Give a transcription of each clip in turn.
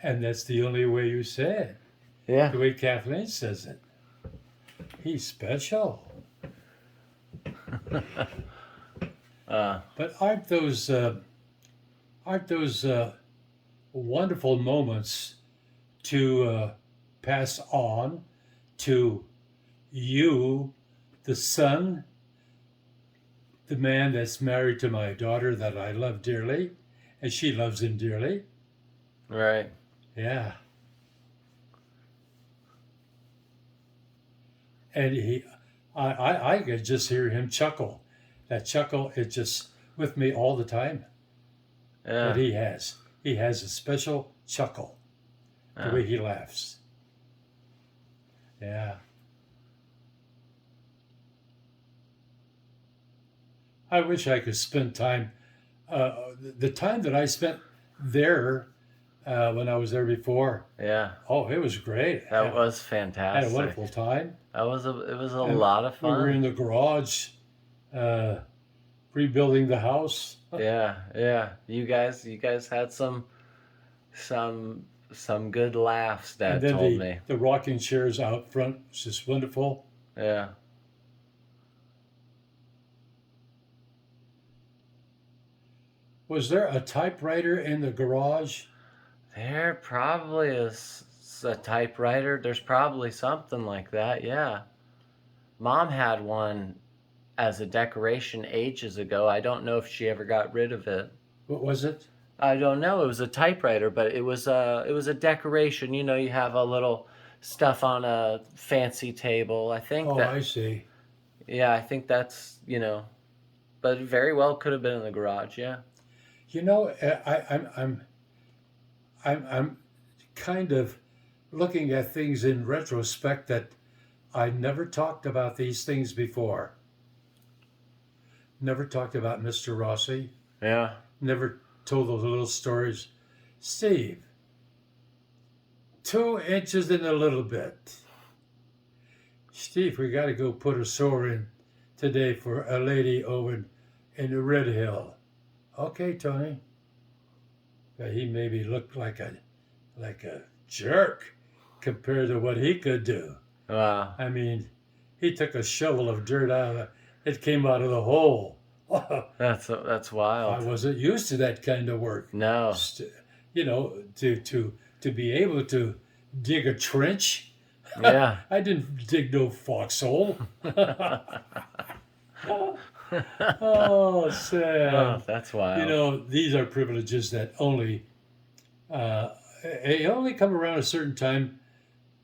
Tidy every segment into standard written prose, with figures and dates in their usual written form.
And that's the only way you say it. Yeah. The way Kathleen says it. He's special. But aren't those wonderful moments to pass on to you, the son, the man that's married to my daughter that I love dearly, and she loves him dearly. Right. Yeah. And I could just hear him chuckle. That chuckle is just with me all the time that Yeah. he has. He has a special chuckle, the Yeah. way he laughs. Yeah. I wish I could spend time. The time that I spent there when I was there before, Yeah. oh, it was great. That was Had a fantastic. wonderful time. It was a And lot of we were in fun. the garage uh, rebuilding the house. Yeah, yeah. You guys had some some good laughs, And Dad then told the, me. the rocking chairs out front was just wonderful. Yeah. Was there a typewriter in the garage? There probably is a typewriter. There's probably something like that. Yeah. Mom had one as a decoration ages ago. I don't know if she ever got rid of it. What was it? I don't know. It was a typewriter, but it was a decoration. You know, you have a little stuff on a fancy table. I think Oh, that I see. yeah, I think that's. But it very well could have been in the garage. Yeah. You know, I'm kind of looking at things in retrospect that I never talked about these things before. Never talked about Mr. Rossi. Yeah. Never told those little stories. Steve, 2 inches and a little bit. Steve, we got to go put a sewer in today for a lady over in the Red Hill. Okay, Tony. But he maybe looked like a jerk compared to what he could do. Wow. I mean, he took a shovel of dirt out of it. It came out of the hole. That's I wild. wasn't used to that kind of work. No. To be able to dig a trench. Yeah. I didn't dig no foxhole. Oh, Sam. That's wild. These are privileges that they only come around a certain time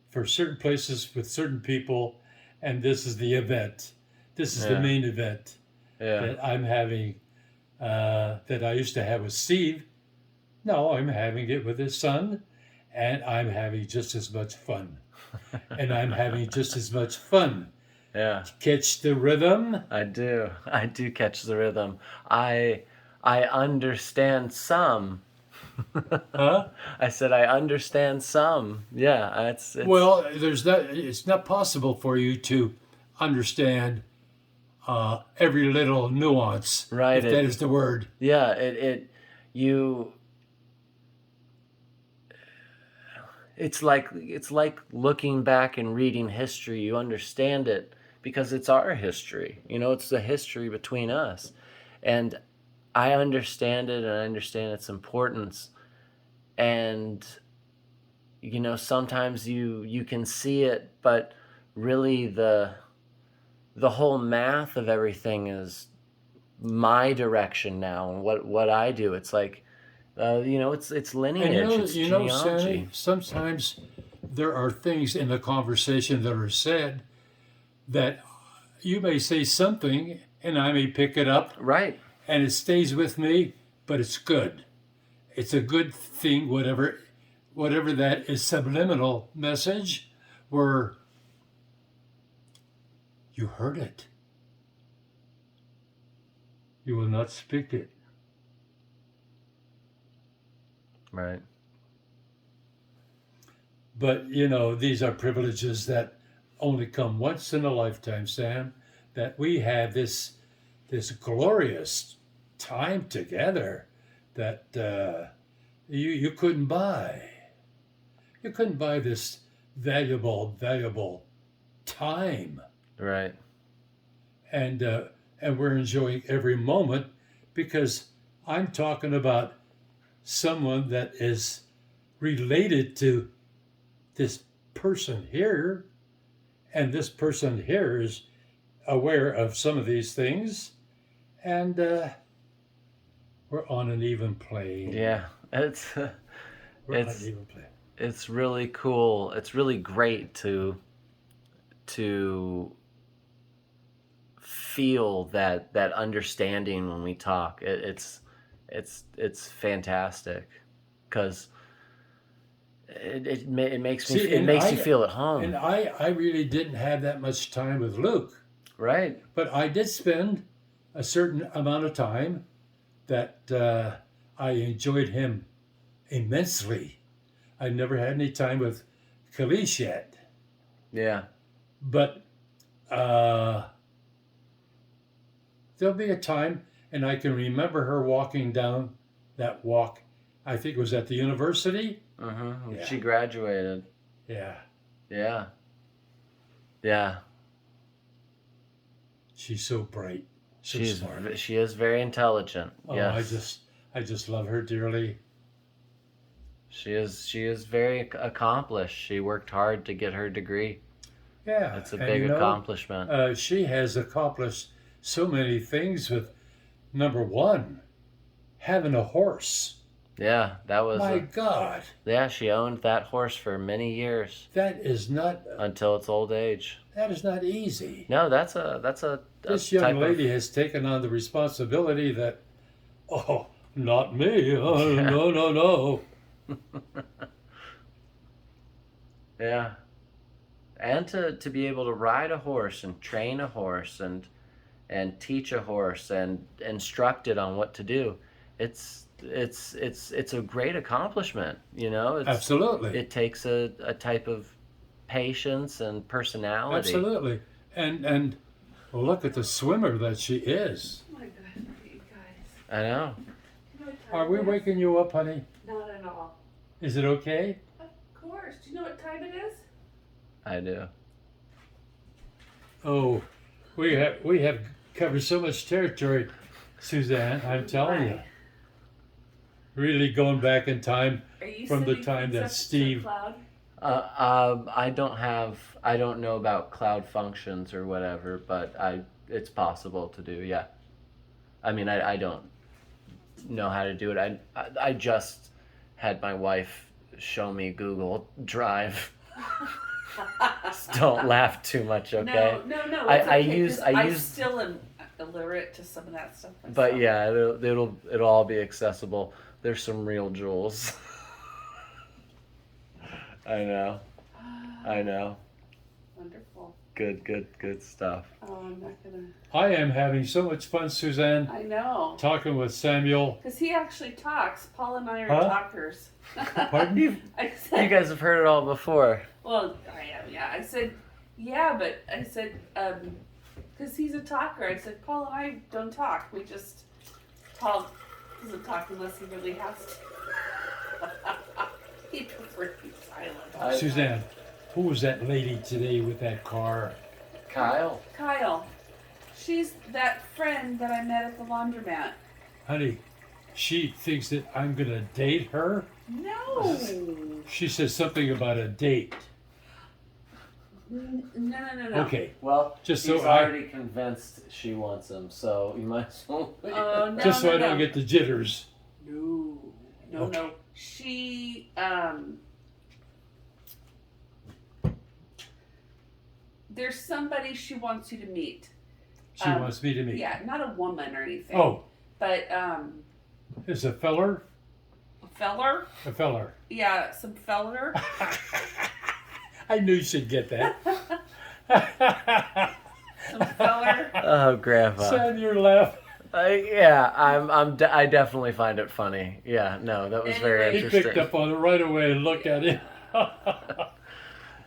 for certain places with certain people, and this is the event. This is the Yeah. main event Yeah. that I'm having, that I used to have with Steve. No, I'm having it with his son, and I'm having just as much fun. And I'm having just as much fun. Yeah. Catch the rhythm? I do. I do catch the rhythm. I understand some. Huh? I said I understand some. Yeah, it's Well, it's not possible for you to understand every little nuance, right. if that is the word. Yeah, it you it's like looking back and reading history. You understand it because it's our history. It's the history between us. And I understand it and I understand its importance. And sometimes you can see it, but really the whole math of everything is my direction now and what I do. It's like it's lineage, And it's genealogy. Sandy, sometimes there are things in the conversation that are said that you may say something and I may pick it up Right. and it stays with me, but it's good. It's a good thing, whatever that is subliminal message, where you heard it. You will not speak it. Right. But, these are privileges that only come once in a lifetime, Sam, that we have this glorious time together that you couldn't buy. You couldn't buy this valuable time, Right. and we're enjoying every moment because I'm talking about someone that is related to this person here, and this person here is aware of some of these things, and we're on an even plane. Yeah. It's We're on an it's even plane. it's really cool. It's really great to feel that understanding when we talk. It's fantastic because it makes me See, it makes you feel at home. And I really didn't have that much time with Luke, Right. but I did spend a certain amount of time that I enjoyed him immensely. I never had any time with Kalish yet, Yeah. but there'll be a time, and I can remember her walking down that walk. I think it was at the university. Mm-hmm. Yeah. She graduated. Yeah, Yeah. Yeah. she's so bright, so smart. She is very intelligent. Oh, Yes. I just love her dearly. She is very accomplished. She worked hard to get her degree. Yeah, It's a and big accomplishment. she has accomplished so many things with number one, having a horse. Yeah, that was My God, yeah, she owned that horse for many years that is not until its old age. easy. No, that's a This type young lady of has taken on the responsibility that, oh, not me. Oh, Yeah. no. yeah. And to be able to ride a horse and train a horse and teach a horse and instruct it on what to do. It's a great accomplishment, you know. Absolutely. It takes a type of patience and personality. Absolutely. And look at the swimmer that she is. Oh my God, you guys. I know. You know what time Are we it is? waking you up, honey? Not at all. Is it okay? Of course. Do you know what time it is? I do. Oh, we have covered so much territory, Suzanne. I'm telling you. Why? Really going back in time. Are you From the sending time things that up to Steve- Cloud? I don't know about cloud functions or whatever, but it's possible to do. Yeah. I mean, I don't know how to do it. I just had my wife show me Google Drive. Don't laugh too much, okay? No. I- It's I okay, use- 'cause I I use- still am illiterate to some of that stuff. But myself. yeah, it'll all be accessible. There's some real jewels. I know. Wonderful. Good stuff. Oh, I'm not gonna. I am having so much fun, Suzanne, I know. talking with Samuel. Because he actually talks. Paul and I are Huh? talkers. Pardon? I said, You guys have heard it all before. well, I am, yeah. I said, yeah, but I said, because he's a talker. I said, Paul and I don't talk. Paul doesn't talk unless he really has to. He prefers to be silent. Suzanne, who was that lady today with that car? Kyle. Kyle, she's that friend that I met at the laundromat. Honey, she thinks that I'm going to date her. No. She says something about a date. No. Okay. Well, Just she's so I- already convinced she wants him, so you might as well. Oh, no. Just so I no. don't get the jitters. No. Okay. She, there's somebody she wants you to meet. She wants me to meet. Yeah, not a woman or anything. Oh, But, it's a feller? a feller? A feller. Yeah, some feller. I knew she'd get that. Some feller. Oh, Grandpa. Sam, you're laughing. I definitely find it funny. Yeah, no, that was very Anyway. He interesting. picked up on it right away and looked at it.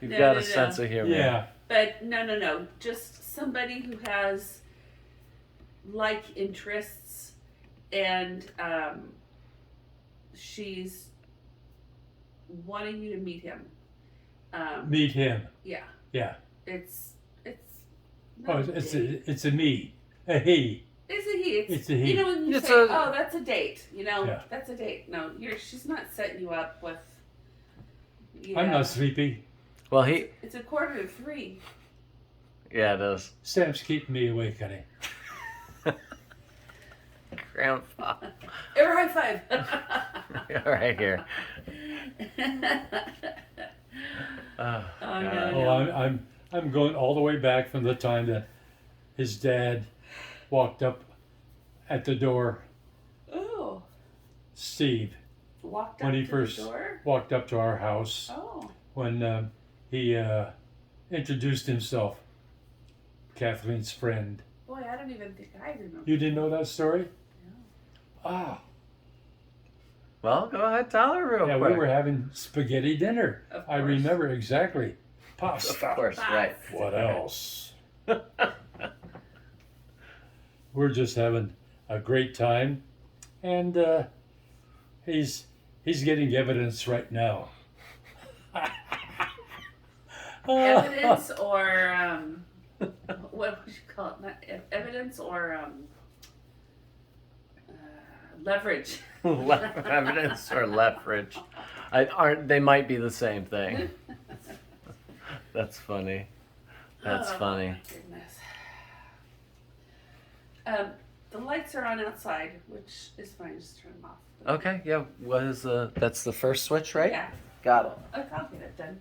You've No, got no, a sense of humor. Yeah. But no. Just somebody who has like interests and she's wanting you to meet him. Meet him. Yeah. Yeah. It's. Oh, not a date. it's a me. A he. It's a he. It's a he. You know when you It's say, a- "Oh, that's a date," Yeah. that's a date. No, she's not setting you up with. I'm not sleepy. Well, he. It's 2:45. Yeah, it is. Sam's keeping me awake, honey. Grandpa. Or high five. Right here. Oh, Oh, God. no. Oh, I'm going all the way back from the time that his dad walked up at the door. Oh, Steve, walked when up he to first the door. walked up to our house, Oh, when he introduced himself, Kathleen's friend. boy, I don't even think I remember. You didn't know that story? No. Ah, Well, go ahead, tell her real yeah, quick. we were having spaghetti dinner. Of I course. remember exactly. Of Pasta. course, right. What else? We're just having a great time, and he's getting evidence right now. Evidence or what would you call it? Not evidence or leverage. Evidence or leverage. They might be the same thing. That's funny. That's Oh, funny. my goodness. The lights are on outside, which is fine. Just turn them off. Okay, yeah. What is that's the first switch, right? Yeah. Got it. I'll get it done.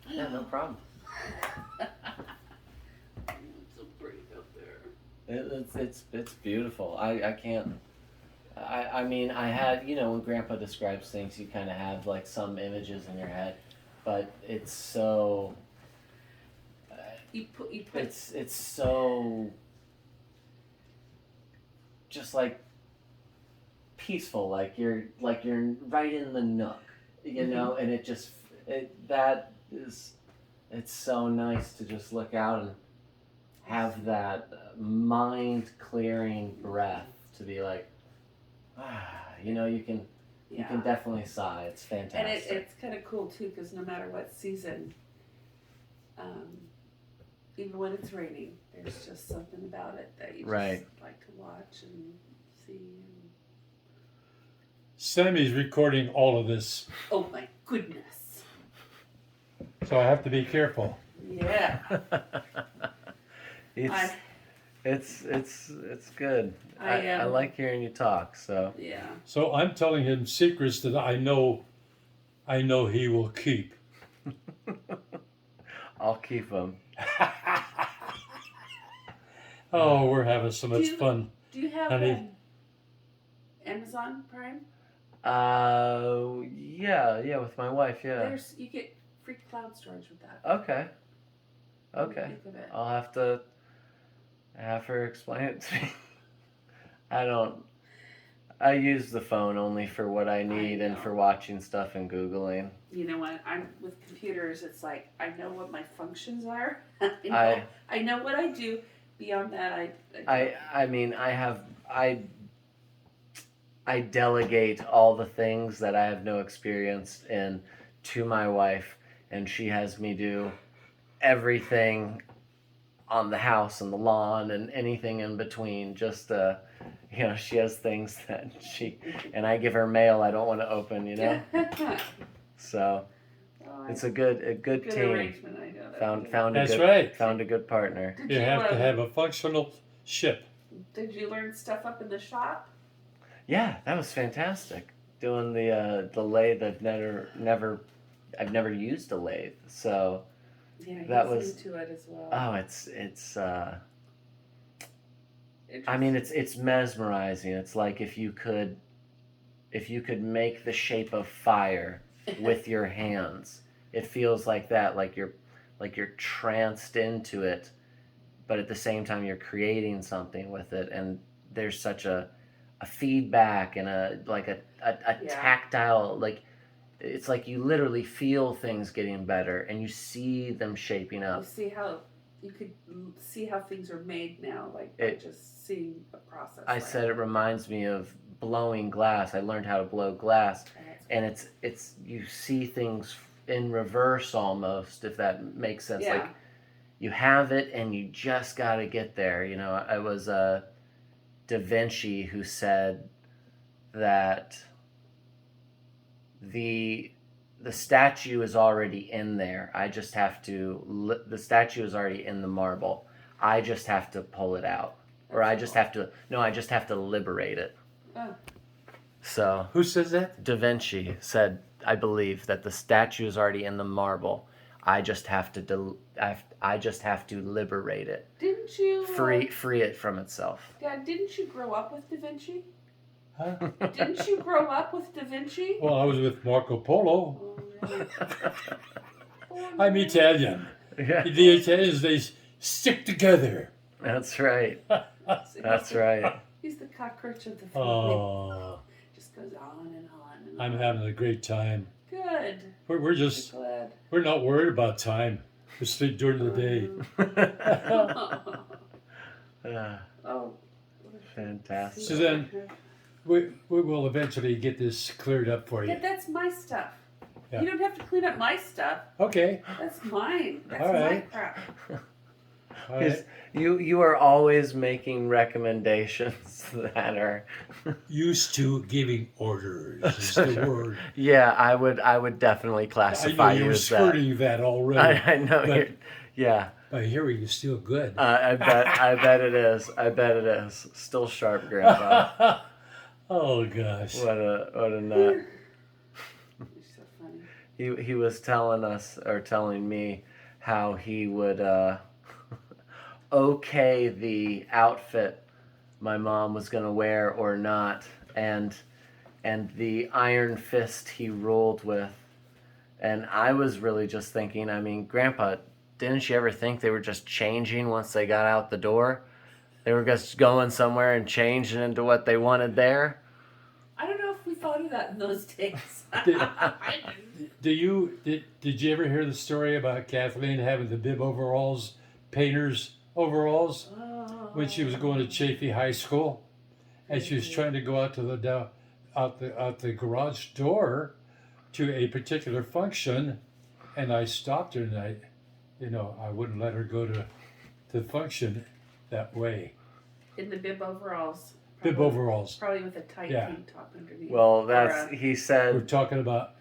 Yeah, no problem. It's so pretty up there. It's beautiful. I can't. I mean, I had, when Grandpa describes things, you kind of have like some images in your head, but it's so. You put. It's so. Just like peaceful, like you're right in the nook, and it's so nice to just look out and have that mind clearing breath to be like, you can definitely sigh. It's fantastic. And it's kind of cool too, because no matter what season, even when it's raining, there's just something about it that you just Right. like to watch and see. And... Sammy's recording all of this, Oh my goodness! so I have to be careful. Yeah, it's good. I, I like hearing you talk. So yeah. So I'm telling him secrets that I know he will keep. I'll keep them. Oh, we're having so much fun. Do you have Honey. Amazon Prime? Yeah, with my wife, yeah. You get free cloud storage with that. Okay. What do you Okay. think of it? I'll have her explain it to me. I use the phone only for what I need and know. for watching stuff and Googling. You know what? I'm with computers. It's like I know what my functions are. I know what I do. Beyond that, I delegate all the things that I have no experience in to my wife, and she has me do everything on the house and the lawn and anything in between. Just she has things that and I give her mail I don't want to open. So it's a good good team. arrangement. I know that. That's right. Found a good partner. You have to have a functional ship. Did you learn stuff up in the shop? Yeah, that was fantastic. Doing the lathe. I've never used a lathe, so Yeah, that he's was into it as well. oh, it's mesmerizing. It's like if you could make the shape of fire with your hands. It feels like that, like you're tranced into it, but at the same time you're creating something with it, and there's such a feedback and a tactile, like it's like you literally feel things getting better and you see them shaping up. You could see how things are made now, like by just seeing a process. I said it reminds me of blowing glass. I learned how to blow glass, and it's you see things in reverse almost, if that makes sense. Yeah. Like you have it and you just got to get there. You know, I was Da Vinci who said that the statue is already in there. I just have to the statue is already in the marble. I just have to pull it out, or I just have to liberate it. Oh. So Who says that? Da Vinci said, I believe that the statue is already in the marble. I just have to I just have to liberate it. Didn't you Free it from itself. Dad, didn't you grow up with Da Vinci? Huh? Didn't you grow up with Da Vinci? Well, I was with Marco Polo. Oh, really? Oh, I'm no. Italian. Yeah, The Italians, they stick together. that's right. That's right. He's the cockroach of the family. Oh, Just goes on and on and on. I'm having a great time. Good. We're just, I'm glad. we're not worried about time. We sleep during the day. Oh. Fantastic. So then, we will eventually get this cleared up for you. Yeah, that's my stuff. Yeah. You don't have to clean up my stuff. Okay. That's mine. That's All my right. crap. All right. You are always making recommendations that are Used to giving orders is the word. yeah, I would definitely I classify know you you were as that. skirting that already. I know but- you're, yeah. By hearing is still good. I bet it is. I bet it is. Still sharp, Grandpa. Oh gosh. What a nut. You're so funny. He was telling me how he would okay the outfit my mom was gonna wear or not, and the iron fist he ruled with. And I was really just thinking, I mean, Grandpa, didn't you ever think they were just changing once they got out the door? They were just going somewhere and changing into what they wanted there? I don't know if we thought of that in those days. Did- I didn't. Did you ever hear the story about Kathleen having the bib overalls, painter's overalls, when she was going to Chaffee High School, and she was trying to go out to the garage door to a particular function, and I stopped her and I wouldn't let her go to the function that way. In the bib overalls. Bib Probably- overalls. Probably with a tight Yeah. tank top underneath. Well, that's, he We're said, talking about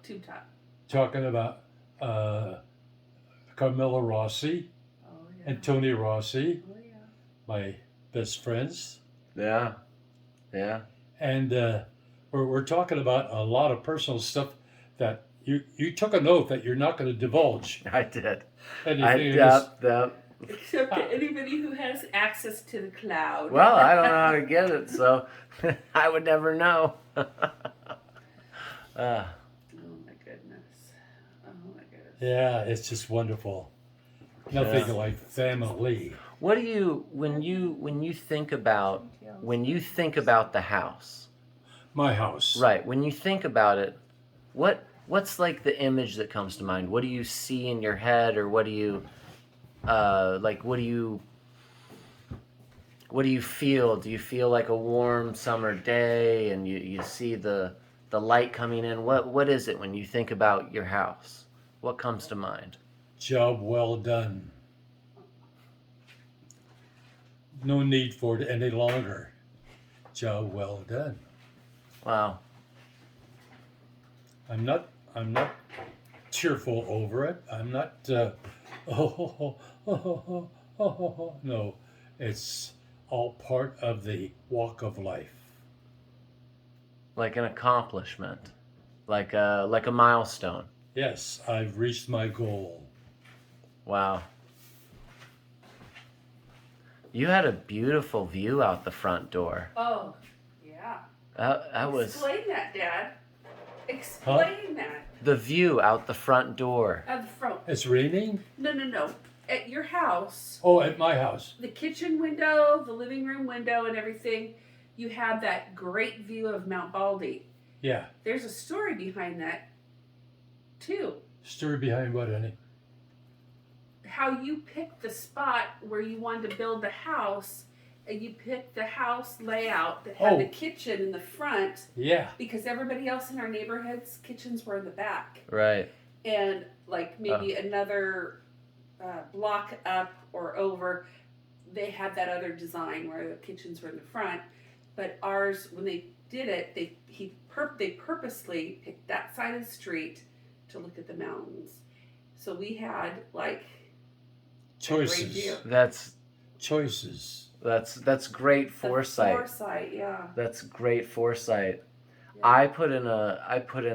tube top. Carmela Rossi Oh yeah. and Tony Rossi, Oh yeah. my best friends. yeah. And we're talking about a lot of personal stuff that you took an oath that you're not going to divulge. I did. Anything Yep. Except to anybody who has access to the cloud. Well, I don't know how to get it, so I would never know. Oh my goodness. Yeah, it's just wonderful. Nothing Yeah. like family. What do you when you think about the house? My house. Right. When you think about it, what's like the image that comes to mind? What do you see in your head, or what do you what do you feel? Do you feel like a warm summer day and you see the light coming in? What is it when you think about your house? What comes to mind? Job well done. No need for it any longer. Job well done. Wow. I'm not cheerful over it. I'm not no. It's all part of the walk of life. Like an accomplishment. Like a milestone. Yes, I've reached my goal. Wow. You had a beautiful view out the front door. Oh, yeah. That was Explain that, Dad. Explain that. the view out the front door. At the front. It's raining? No. At your house, Oh, at my house. the kitchen window, the living room window, and everything, you have that great view of Mount Baldy. Yeah. There's a story behind that, too. Story behind what, honey? How you picked the spot where you wanted to build the house and you picked the house layout that had the Oh. kitchen in the front Yeah. because everybody else in our neighborhoods kitchens were in the back, Right. and like maybe another block up or over, they had that other design where the kitchens were in the front. But ours, when they did it, they purposely picked that side of the street to look at the mountains. So we had like a great Choices. view. Choices. That's great foresight. Foresight, yeah. That's great foresight. Yeah. I put in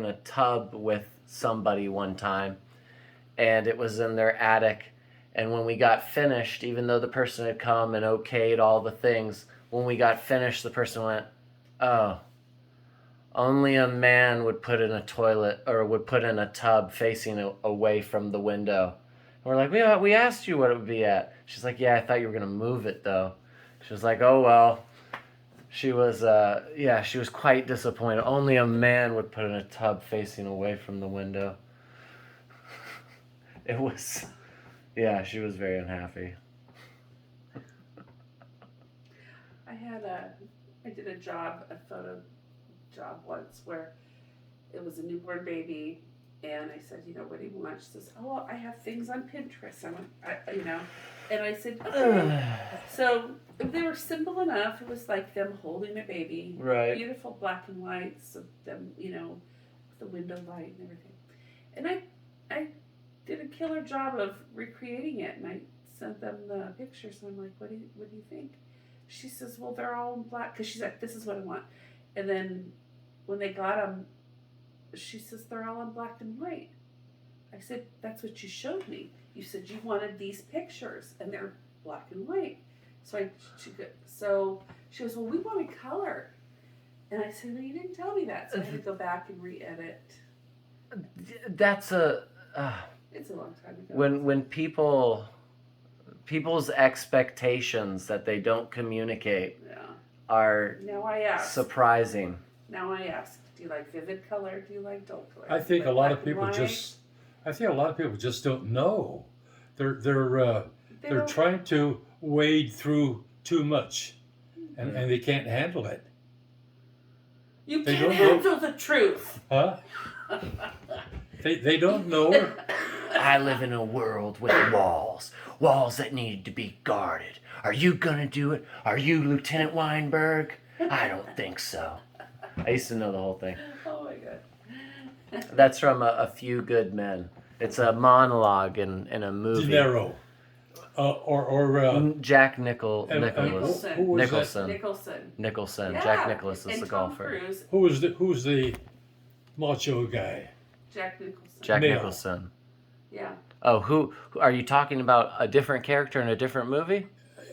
a tub with somebody one time, and it was in their attic. And when we got finished, even though the person had come and okayed all the things, when we got finished, the person went, "Oh, only a man would put in a toilet or would put in a tub facing away from the window." And we're like, we asked you what it would be at. She's like, "Yeah, I thought you were gonna move it though." She was like, "Oh well." She was she was quite disappointed. Only a man would put in a tub facing away from the window. It was, she was very unhappy. I did a photo job once where it was a newborn baby, and I said, what do you want? She says, "Oh, well, I have things on Pinterest. And I said, okay. So they were simple enough. It was like them holding a baby, Right. beautiful black and whites of them, with the window light and everything. And I did a killer job of recreating it, and I sent them the pictures. And I'm like, what do you think? She says, "Well, they're all in black," because she's like, "This is what I want." And then when they got them, she says, "They're all in black and white." I said, "That's what you showed me. You said you wanted these pictures, and they're black and white." So she goes, "Well, we wanted color." And I said, "Well, you didn't tell me that." So I had to go back and re-edit. That's It's a long time ago. when people's expectations that they don't communicate are Now I ask. surprising. Now I ask, do you like vivid color? Do you like dull color? I think Like a lot black of people and white? just don't know. They're They don't- trying to wade through too much, and they can't handle it. You they can't don't know- handle the truth. Huh? They don't know. I live in a world with walls that need to be guarded. Are you gonna do it? Are you Lieutenant Weinberg? I don't think so. I used to know the whole thing. Oh my god. That's from A Few Good Men. It's a monologue in a movie. De Niro. Or Jack Nicholas. Nicholson. who was Nicholson. Yeah. Jack Nicholas is and the Tom golfer. Cruise, who's the macho guy? Jack Nicholson. Jack Male. Nicholson. Yeah. Oh, who are you talking about? A different character in a different movie?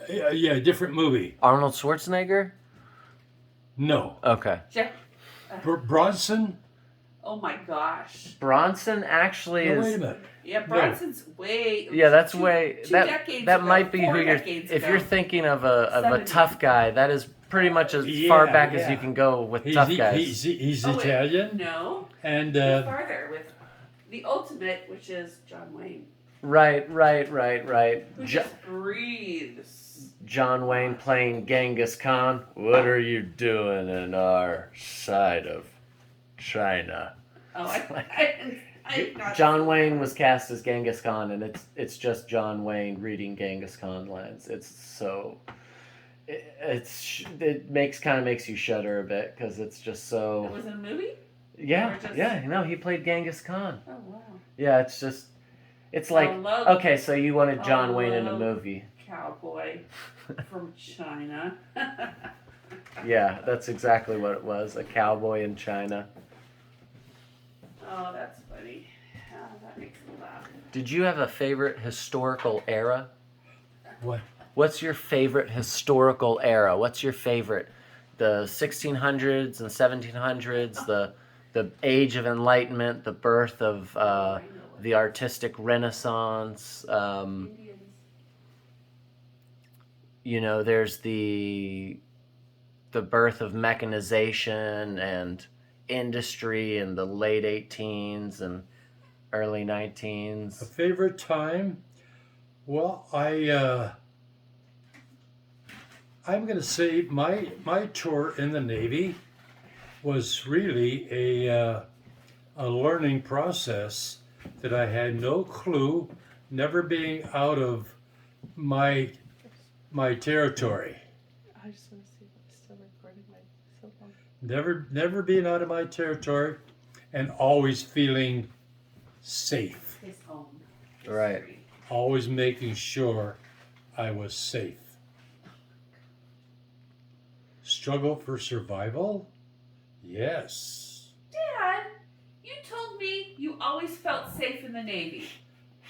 Yeah, different movie. Arnold Schwarzenegger? No. Okay. Jack. Bronson? Oh my gosh. Bronson actually No, is. wait a minute. Yeah, Bronson's way. Yeah, that's two way decades that ago, might be 4 who you're. decades If ago. you're thinking of a 70. tough guy, that is pretty much as Yeah, far back as yeah. you can go with tough guys. He's Oh, wait, Italian, No. and Go farther with the ultimate, which is John Wayne, Right. who Jo- just breathes. John Wayne playing Genghis Khan. What are you doing in our side of China? Oh, John Wayne was cast as Genghis Khan, and it's just John Wayne reading Genghis Khan lines. It's so it makes you shudder a bit because it's just so. It was in a movie? Yeah, Or just- yeah, no, he played Genghis Khan. Oh, wow. Yeah, it's like love- okay, so you wanted John Wayne in a love- movie. Cowboy from China. Yeah, that's exactly what it was, a cowboy in China. Oh, that's funny. Oh, that makes me laugh. Did you have a favorite historical era? what? What's your favorite historical era? What's your favorite? The 1600s and 1700s, the Age of Enlightenment, the birth of the artistic Renaissance. Indians. There's the birth of mechanization and industry in the late 18s and early 19s. A favorite time? Well, I I'm going to say my tour in the Navy was really a learning process that I had no clue, never being out of my territory, I just want to see if it's still recording my cell phone. never being out of my territory, and always feeling safe, His home. Right. always making sure I was safe. Struggle for survival? Yes. Dad, you told me you always felt safe in the Navy.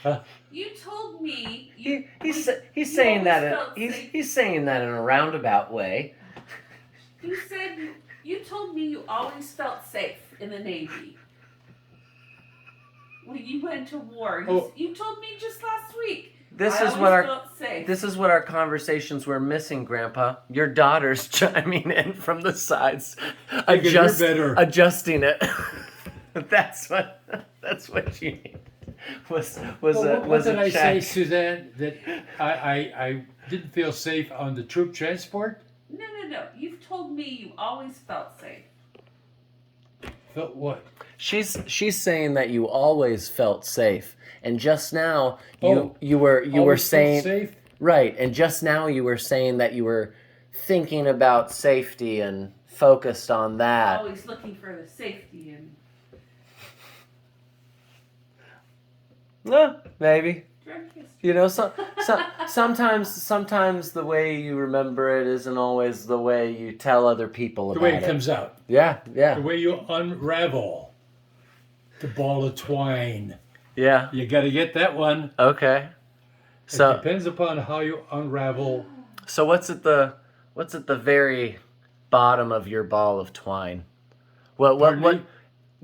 Huh? You told me you. He's you saying that always felt safe. he's saying that in a roundabout way. You said you told me you always felt safe in the Navy. When you went to war, you told me just last week. This I is always what our felt safe. this is what our conversations were missing, Grandpa. Your daughter's chiming in from the sides, adjusting it. that's what you need. Was what did a I say, check. Suzanne? That I didn't feel safe on the troop transport? No. You've told me you always felt safe. Felt what? She's saying that you always felt safe, and just now you Oh, were Always felt saying safe? right, and just now you were saying that you were thinking about safety and focused on that. Always looking for the safety and Maybe. drug history. You know, sometimes the way you remember it isn't always the way you tell other people The about way it comes out. Yeah. The way you unravel the ball of twine. Yeah. You got to get that one. Okay. It So depends upon how you unravel. so what's at the very bottom of your ball of twine? Pardon What me?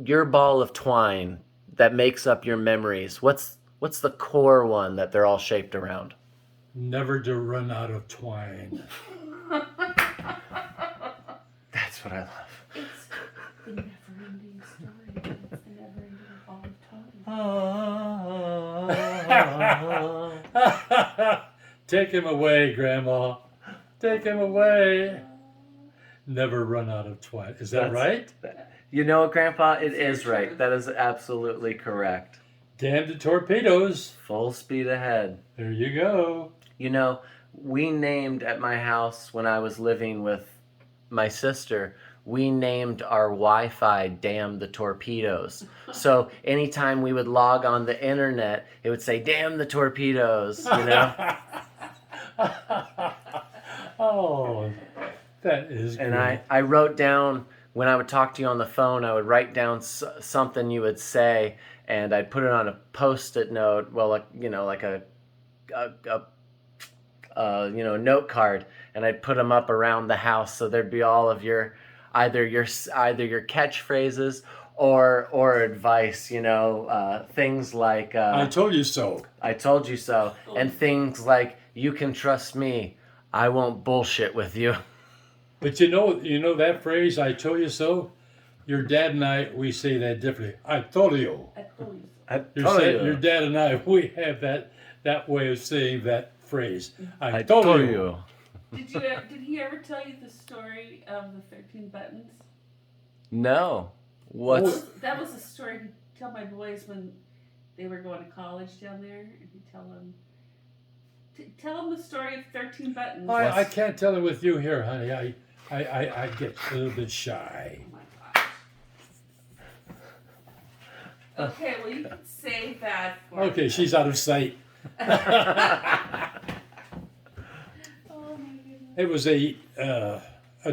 your ball of twine that makes up your memories? What's the core one that they're all shaped around? Never to run out of twine. That's what I love. It's the never-ending story. It's the never-ending ball of twine. Take him away, Grandma. Take him away. Never run out of twine. Is that right? You know what, Grandpa? It It's is your right. truth. That is absolutely correct. Damn the torpedoes. Full speed ahead. There you go. You know, we named at my house when I was living with my sister, we named our Wi-Fi "Damn the Torpedoes." So anytime we would log on the internet, it would say "Damn the Torpedoes," you know? Oh, that is And great. I wrote down, when I would talk to you on the phone, I would write down something you would say, and I'd put it on a Post-it note, well, like, you know, like a note card, and I'd put them up around the house, so there'd be all of your either your catchphrases or advice, you know, things like I told you so. I told you so, and things like "You can trust me, I won't bullshit with you." But you know that phrase, I told you so? Your dad and I, we say that differently. I told you. I told you. I told you. Your dad and I, we have that way of saying that phrase. I told you. Did he ever tell you the story of the 13 buttons? No. What's That was a story he'd tell my boys when they were going to college down there, and he'd tell them. Tell them the story of 13 buttons. I can't tell it with you here, honey. I get a little bit shy. Oh my gosh. Okay, well you can save that for. Okay, she's out of sight. Oh my goodness. It was a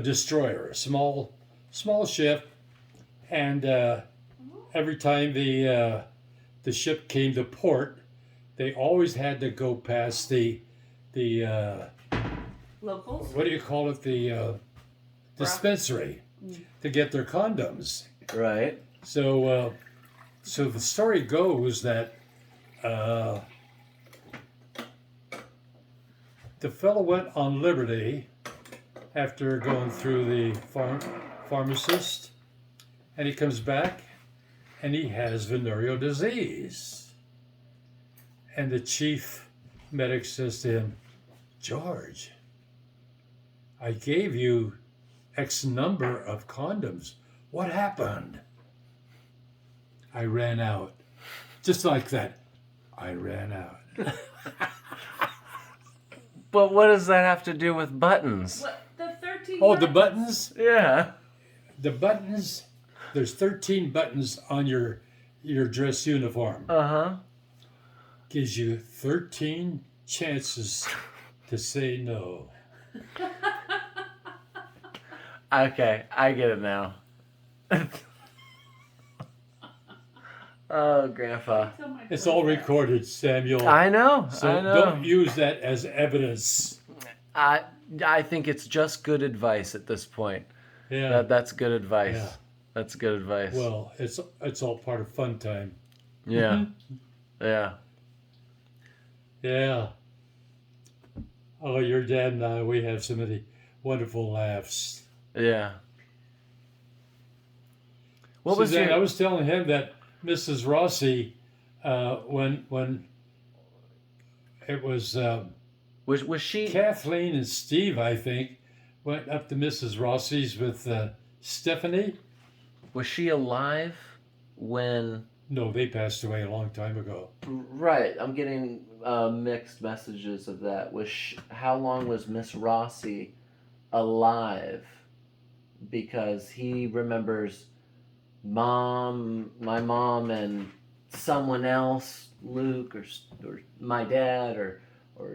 destroyer, a small ship, and every time the ship came to port, they always had to go past the Locals. what do you call it, the dispensary to get their condoms. right? So the story goes that the fellow went on liberty after going through the pharmacist, and he comes back and he has venereal disease. And the chief medic says to him, "George, I gave you X number of condoms. What happened? I ran out. Just like that. I ran out. But what does that have to do with buttons? What the 13? Oh, the buttons? Yeah. The buttons? There's 13 buttons on your dress uniform. Uh-huh. Gives you 13 chances to say no. Okay, I get it now. Oh, Grandpa. It's all recorded, Samuel. I know. So I know. don't use that as evidence. I think it's just good advice at this point. Yeah. That's good advice. Yeah. That's good advice. Well, it's all part of fun time. Yeah. Yeah. Yeah. Oh, your dad and I, we have so many wonderful laughs. Yeah. What was Suzanne, your... I was telling him that Mrs. Rossi, when it was Was she... Kathleen and Steve, I think, went up to Mrs. Rossi's with Stephanie. Was she alive when... No, they passed away a long time ago. Right, I'm getting mixed messages of that. How long was Miss Rossi alive? Because he remembers my mom and someone else, Luke or my dad or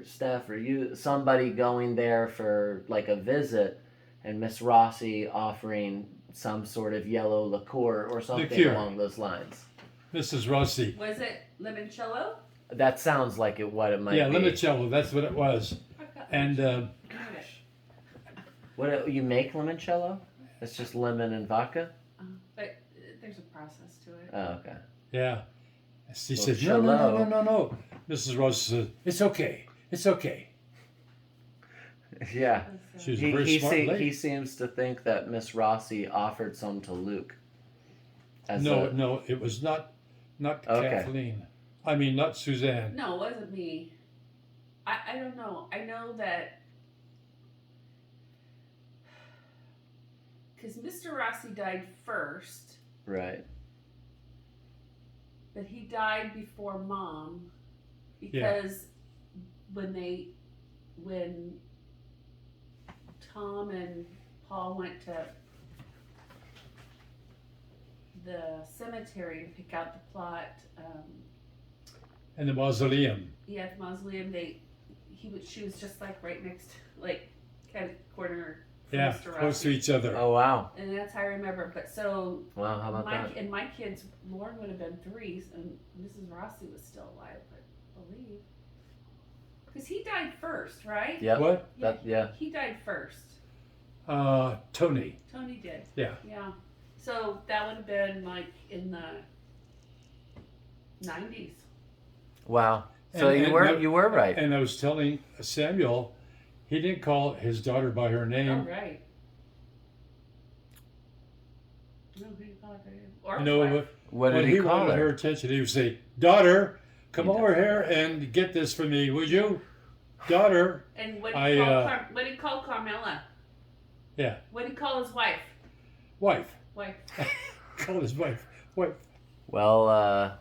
Steph or you, somebody going there for like a visit, and Miss Rossi offering some sort of yellow liqueur or something along those lines. Mrs. Rossi. Was it limoncello? That sounds like what it might be. Yeah, limoncello. That's what it was. And what you make limoncello? It's just lemon and vodka. But there's a process to it. Oh, okay. yeah, she Well, said, no. Mrs. Rossi said, it's okay. It's okay. Yeah. She was a very smart lady. He seems to think that Miss Rossi offered some to Luke. No, it was not Okay. Kathleen. I mean, not Suzanne. No, it wasn't me. I don't know. I know that because Mr. Rossi died first, Right. but he died before Mom because when Tom and Paul went to the cemetery to pick out the plot, And the mausoleum. the mausoleum, she was just like right next, like kind of corner from Yeah, Mr. close to Rossi. each other. Oh, wow. And that's how I remember. But so Wow, how about that? and my kids, Lauren would have been 3, and Mrs. Rossi was still alive, I believe. Because he died first, right? Yep. What? Yeah. He died first. Tony. Tony did. Yeah. Yeah. So that would have been like in the 90s. Wow. So And you were right. And I was telling Samuel, he didn't call his daughter by her name. Oh, right. No, he didn't call her by her name. Or You know wife. what? What did When he he call wanted her? her attention, he would say, "Daughter, come He over here and get this for me, would you? Daughter." And what I, did he call Carmela? Yeah. What did he call his wife? Wife. Wife. Call his wife. Wife. Well,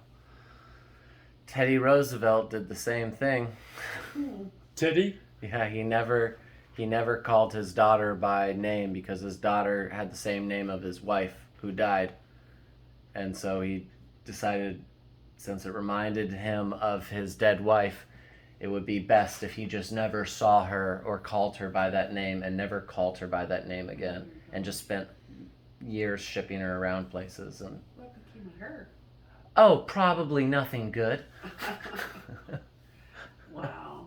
Teddy Roosevelt did the same thing. Teddy. Yeah, he never called his daughter by name because his daughter had the same name of his wife who died. And so he decided, since it reminded him of his dead wife, it would be best if he just never saw her or called her by that name and never called her by that name again, and just spent years shipping her around places. And What became of her? oh, probably nothing good. Wow.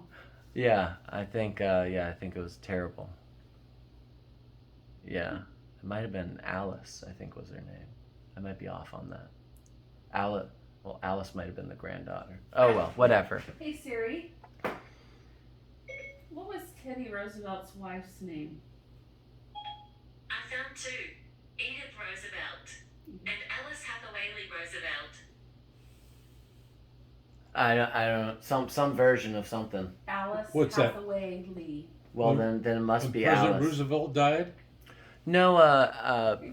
Yeah, I think it was terrible. Yeah, it might have been Alice, I think was her name. I might be off on that. Alice might have been the granddaughter. Oh well, whatever. Hey Siri. What was Teddy Roosevelt's wife's name? I found 2. Edith Roosevelt and Alice Hathaway Roosevelt. I don't know, some version of something. Alice What's that? Hathaway Lee. Well, When- then it must when be President Alice. Roosevelt died? No,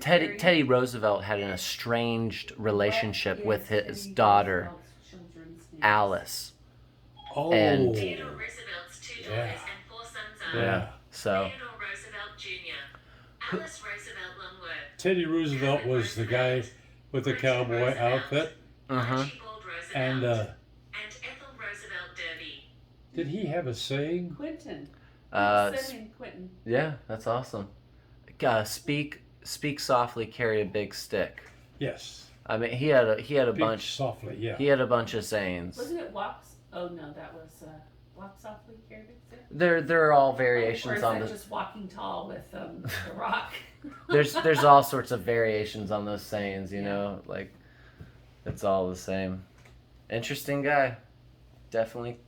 Teddy Harry? Teddy Roosevelt had an estranged relationship What with is his Teddy daughter, Roosevelt's children's names? Alice. Oh, And- Theodore Roosevelt's two daughters Yeah. and four sons are Yeah. So Theodore Roosevelt Jr., Alice Roosevelt Longworth, Teddy Roosevelt was the guy with the cowboy outfit, Archibald Roosevelt, and and Ethel Roosevelt Derby. did he have a saying? Quentin. Uh, Send in Quentin. yeah, that's awesome. Speak softly, carry a big stick. Yes. I mean, he had a Speak bunch. softly, yeah. He had a bunch of sayings. Wasn't it walks? Oh no, that was walk softly, carry big stick. They're all Or variations is on that the. just walking tall with the Rock? There's all sorts of variations on those sayings. You Yeah. know, like it's all the same. Interesting guy. Definitely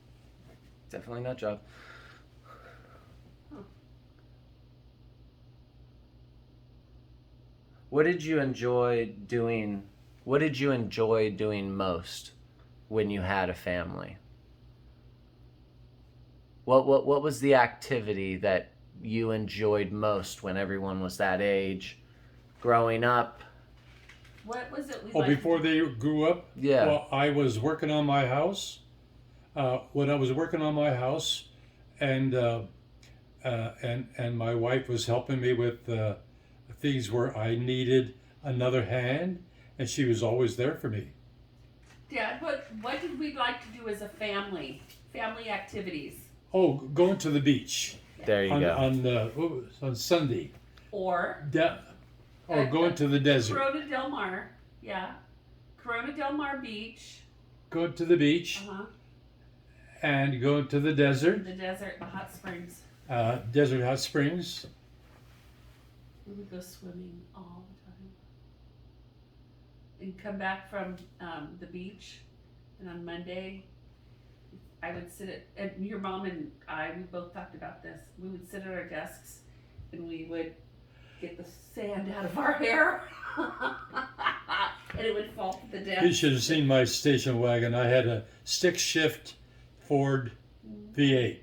nut job. What did you enjoy doing? What did you enjoy doing most when you had a family? What was the activity that you enjoyed most when everyone was that age, growing up? What was it? We Oh, liked before to- they grew up? Yeah. Well, I was working on my house. When I was working on my house, and my wife was helping me with things where I needed another hand, and she was always there for me. Dad, what did we like to do as a family? Family activities. Oh, going to the beach There you on go. on Sunday, Or or going to the desert. Corona Del Mar. Yeah. Corona Del Mar Beach. Go to the beach Uh-huh. and go to the desert, The desert, the hot springs. desert hot springs. We would go swimming all the time. And come back from the beach. And on Monday, I would sit and your mom and I, we both talked about this. We would sit at our desks and we would get the sand out of our hair. And it would fall to the desk. You should have seen my station wagon. I had a stick shift Ford V8,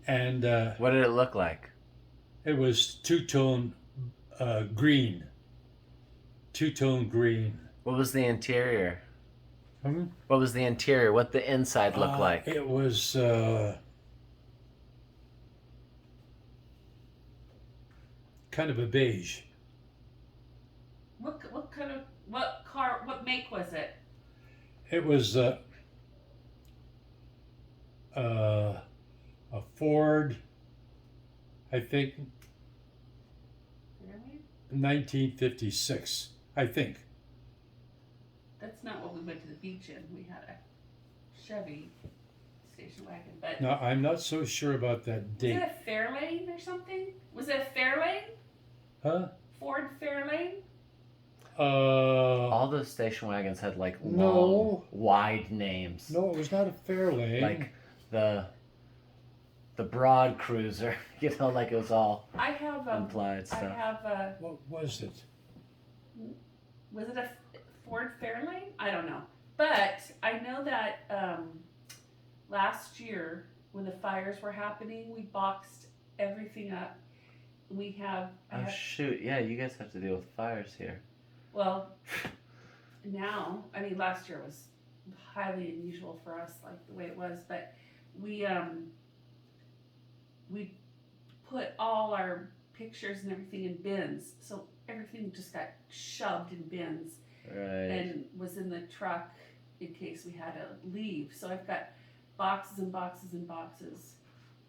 and What did it look like? it was two-tone green. Two-tone green. What was the interior? Hmm? What was the interior? What the inside look like? It was kind of a beige. What make was it? It was a Ford, I think, Really? 1956. I think. That's not what we went to the beach in. We had a Chevy station wagon, but Now I'm not so sure about that was date. it a Fairlane or something? Was it a Fairlane? Huh? Ford Fairlane? All those station wagons had like long, No. wide names. No, it was not a Fairlane. Like the broad cruiser, you know, like it was all I have implied I stuff. have What was it? was it a Ford Fairlane? I don't know. But I know that last year when the fires were happening, we boxed everything up. We have I Oh have shoot! Yeah, you guys have to deal with fires here. well now, I mean last year was highly unusual for us like the way it was, but we put all our pictures and everything in bins. So everything just got shoved in bins Right. and was in the truck in case we had to leave. So I've got boxes and boxes and boxes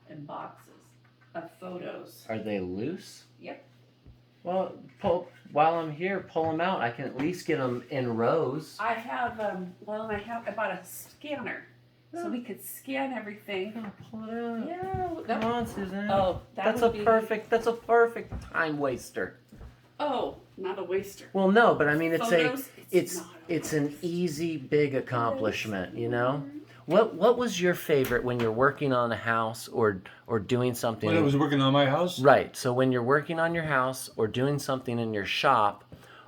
and boxes of photos. Are they loose? Yep. Well, while I'm here, pull them out. I can at least get them in rows. I have I bought a scanner so we could scan everything. Oh, pull it out. Yeah. Come on, Suzanne. Oh, That's a perfect time waster. Oh, not a waster. Well, no, but I mean Photos, not a it's an easy big accomplishment, you know? Mhm. What was your favorite when you're working on a house or doing something? When I was working on my house? Right. So when you're working on your house or doing something in your shop,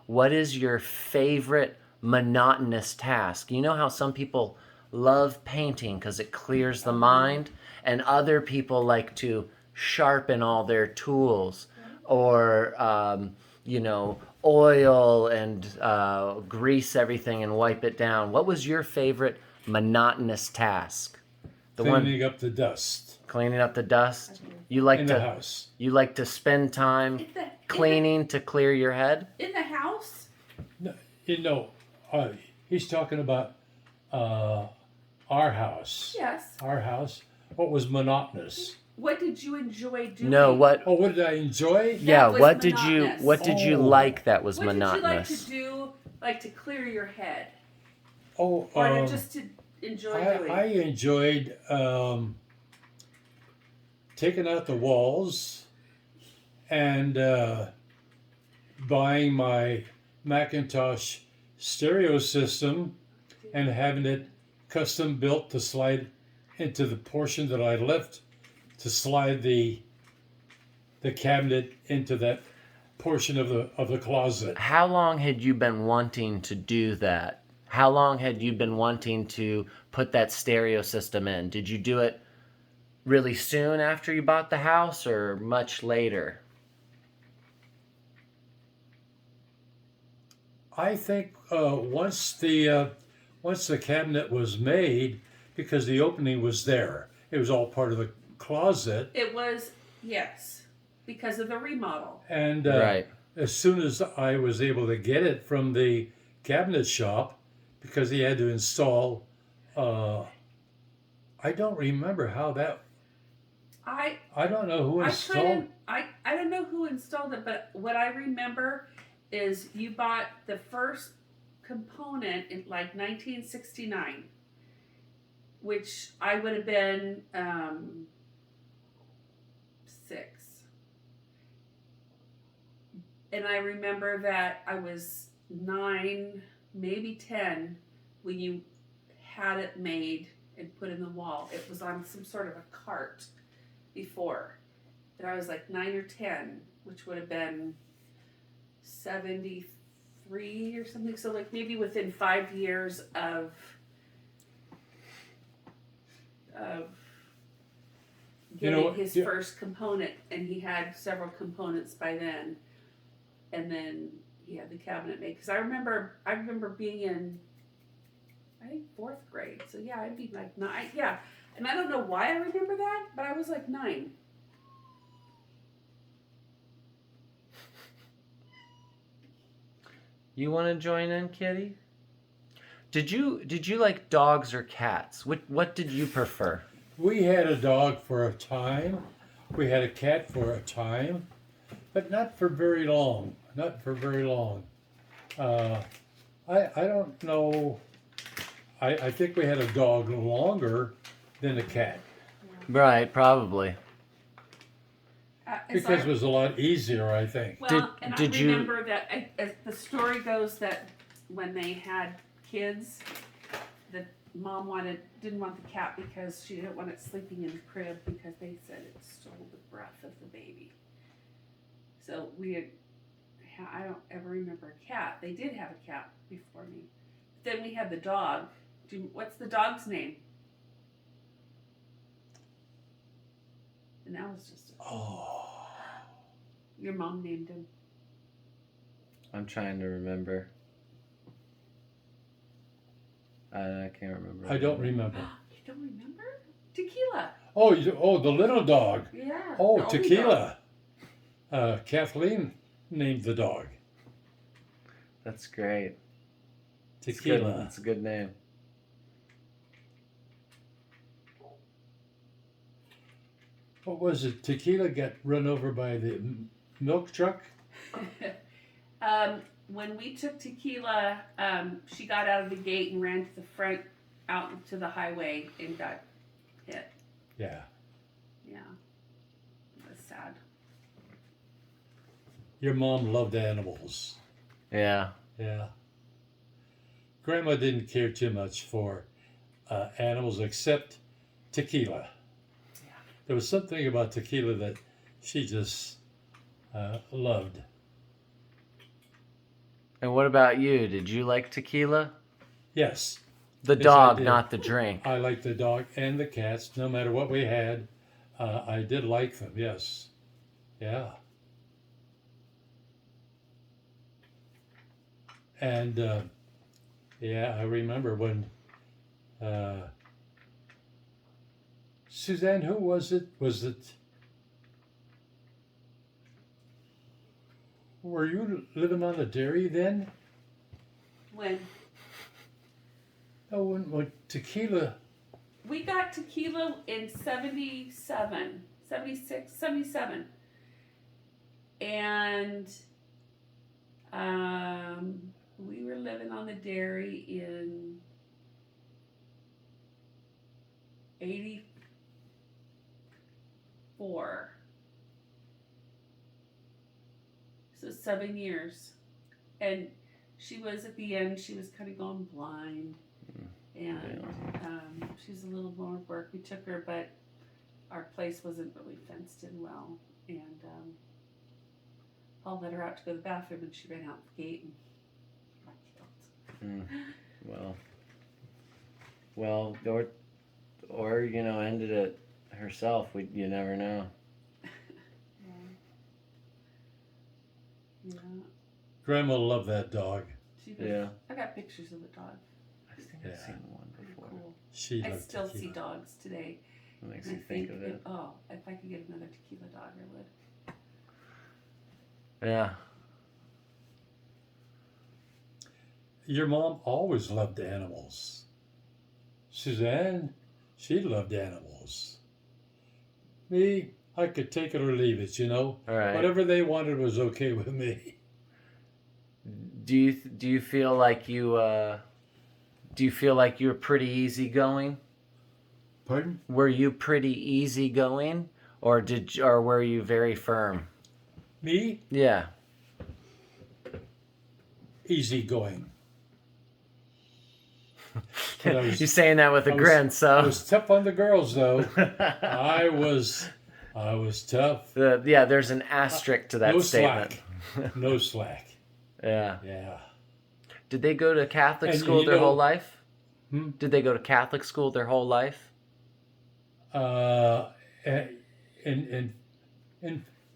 what is your favorite monotonous task? You know how some people love painting because it clears the mind, and other people like to sharpen all their tools, or oil and grease everything and wipe it down. What was your favorite monotonous task? Cleaning up the dust Cleaning up the dust. You like in to the house. you like to spend time cleaning to clear your head? In the house? No, he's talking about our house. Yes. Our house. What was monotonous? What did you enjoy doing? No, what? Oh, what did I enjoy? Yeah, was what did monotonous. you like that was What monotonous? did you like to do, like to clear your head? Oh, Or just to enjoy doing? I enjoyed taking out the walls and buying my Macintosh stereo system and having it custom built to slide into the portion that I left to slide the cabinet into that portion of the closet. How long had you been wanting to do that? How long had you been wanting to put that stereo system in? Did you do it really soon after you bought the house or much later? I think once the cabinet was made, because the opening was there, it was all part of the closet. It was, yes, because of the remodel. And Right. as soon as I was able to get it from the cabinet shop, because he had to install, I don't remember how that. I don't know who installed. I don't know who installed it, but what I remember is you bought the first component in like 1969, which I would have been 6. And I remember that I was 9, maybe 10 when you had it made and put in the wall. It was on some sort of a cart before. And I was like 9 or 10, which would have been 73 or something. So like maybe within 5 years of getting his first component, and he had several components by then, and then he had the cabinet made. Because I remember being in, I think 4th grade. So yeah, I'd be like 9. Yeah, and I don't know why I remember that, but I was like 9. You want to join in, Kitty? Did you like dogs or cats? What did you prefer? We had a dog for a time. We had a cat for a time, but not for very long. Not for very long. I don't know. I think we had a dog longer than a cat Right, probably. because it was a lot easier, I think. Well, Did I you- remember that as the story goes that when they had kids, the mom didn't want the cat because she didn't want it sleeping in the crib because they said it stole the breath of the baby. So I don't ever remember a cat. They did have a cat before me. Then we had the dog. What's the dog's name? And that was just your mom named him. I'm trying to remember. I can't remember. I don't remember. You don't remember? Tequila. Oh, the little dog. Yeah. Oh, the only Tequila. Kathleen named the dog. That's great. Tequila. That's a good name. What was it? Tequila got run over by the milk truck? When we took Tequila, she got out of the gate and ran to the front, out to the highway, and got hit. Yeah. Yeah. It was sad. Your mom loved animals. Yeah. Yeah. Grandma didn't care too much for animals except Tequila. Yeah. There was something about Tequila that she just loved. And what about you? Did you like tequila? Yes. The Yes, I dog, did. not the drink. I liked the dog and the cats, no matter what we had. I did like them. Yes. Yeah. And yeah, I remember when Suzanne. Who was it? Was it? Were you living on the dairy then? When Oh, when tequila. we got tequila in 77, 76, 77. And we were living on the dairy in 84. So 7 years. And she was at the end, she was kind of going blind. And she's a little more work. We took her, but our place wasn't really fenced in well. And Paul let her out to go to the bathroom, and she ran out the gate and got killed. Well, or ended it herself. You never know. Yeah. Grandma loved that dog. She was, Yeah. I got pictures of the dog. I think I've seen one before. Cool. She I loved still tequila. see dogs today. It makes And you think of it. If I could get another tequila dog, I would. Yeah. Your mom always loved animals. Suzanne, she loved animals. Me, I could take it or leave it, All right. Whatever they wanted was okay with me. Do you feel like you were pretty easygoing? Pardon? Were you pretty easygoing, or were you very firm? Me? Yeah. Easy going. But You're saying that with a I was- grin, so. I was tough on the girls, though. I was tough. There's an asterisk to that No statement. slack. No slack. Yeah. Yeah. Did they go to Catholic And school you their know- whole life? Hmm? Did they go to Catholic school their whole life? And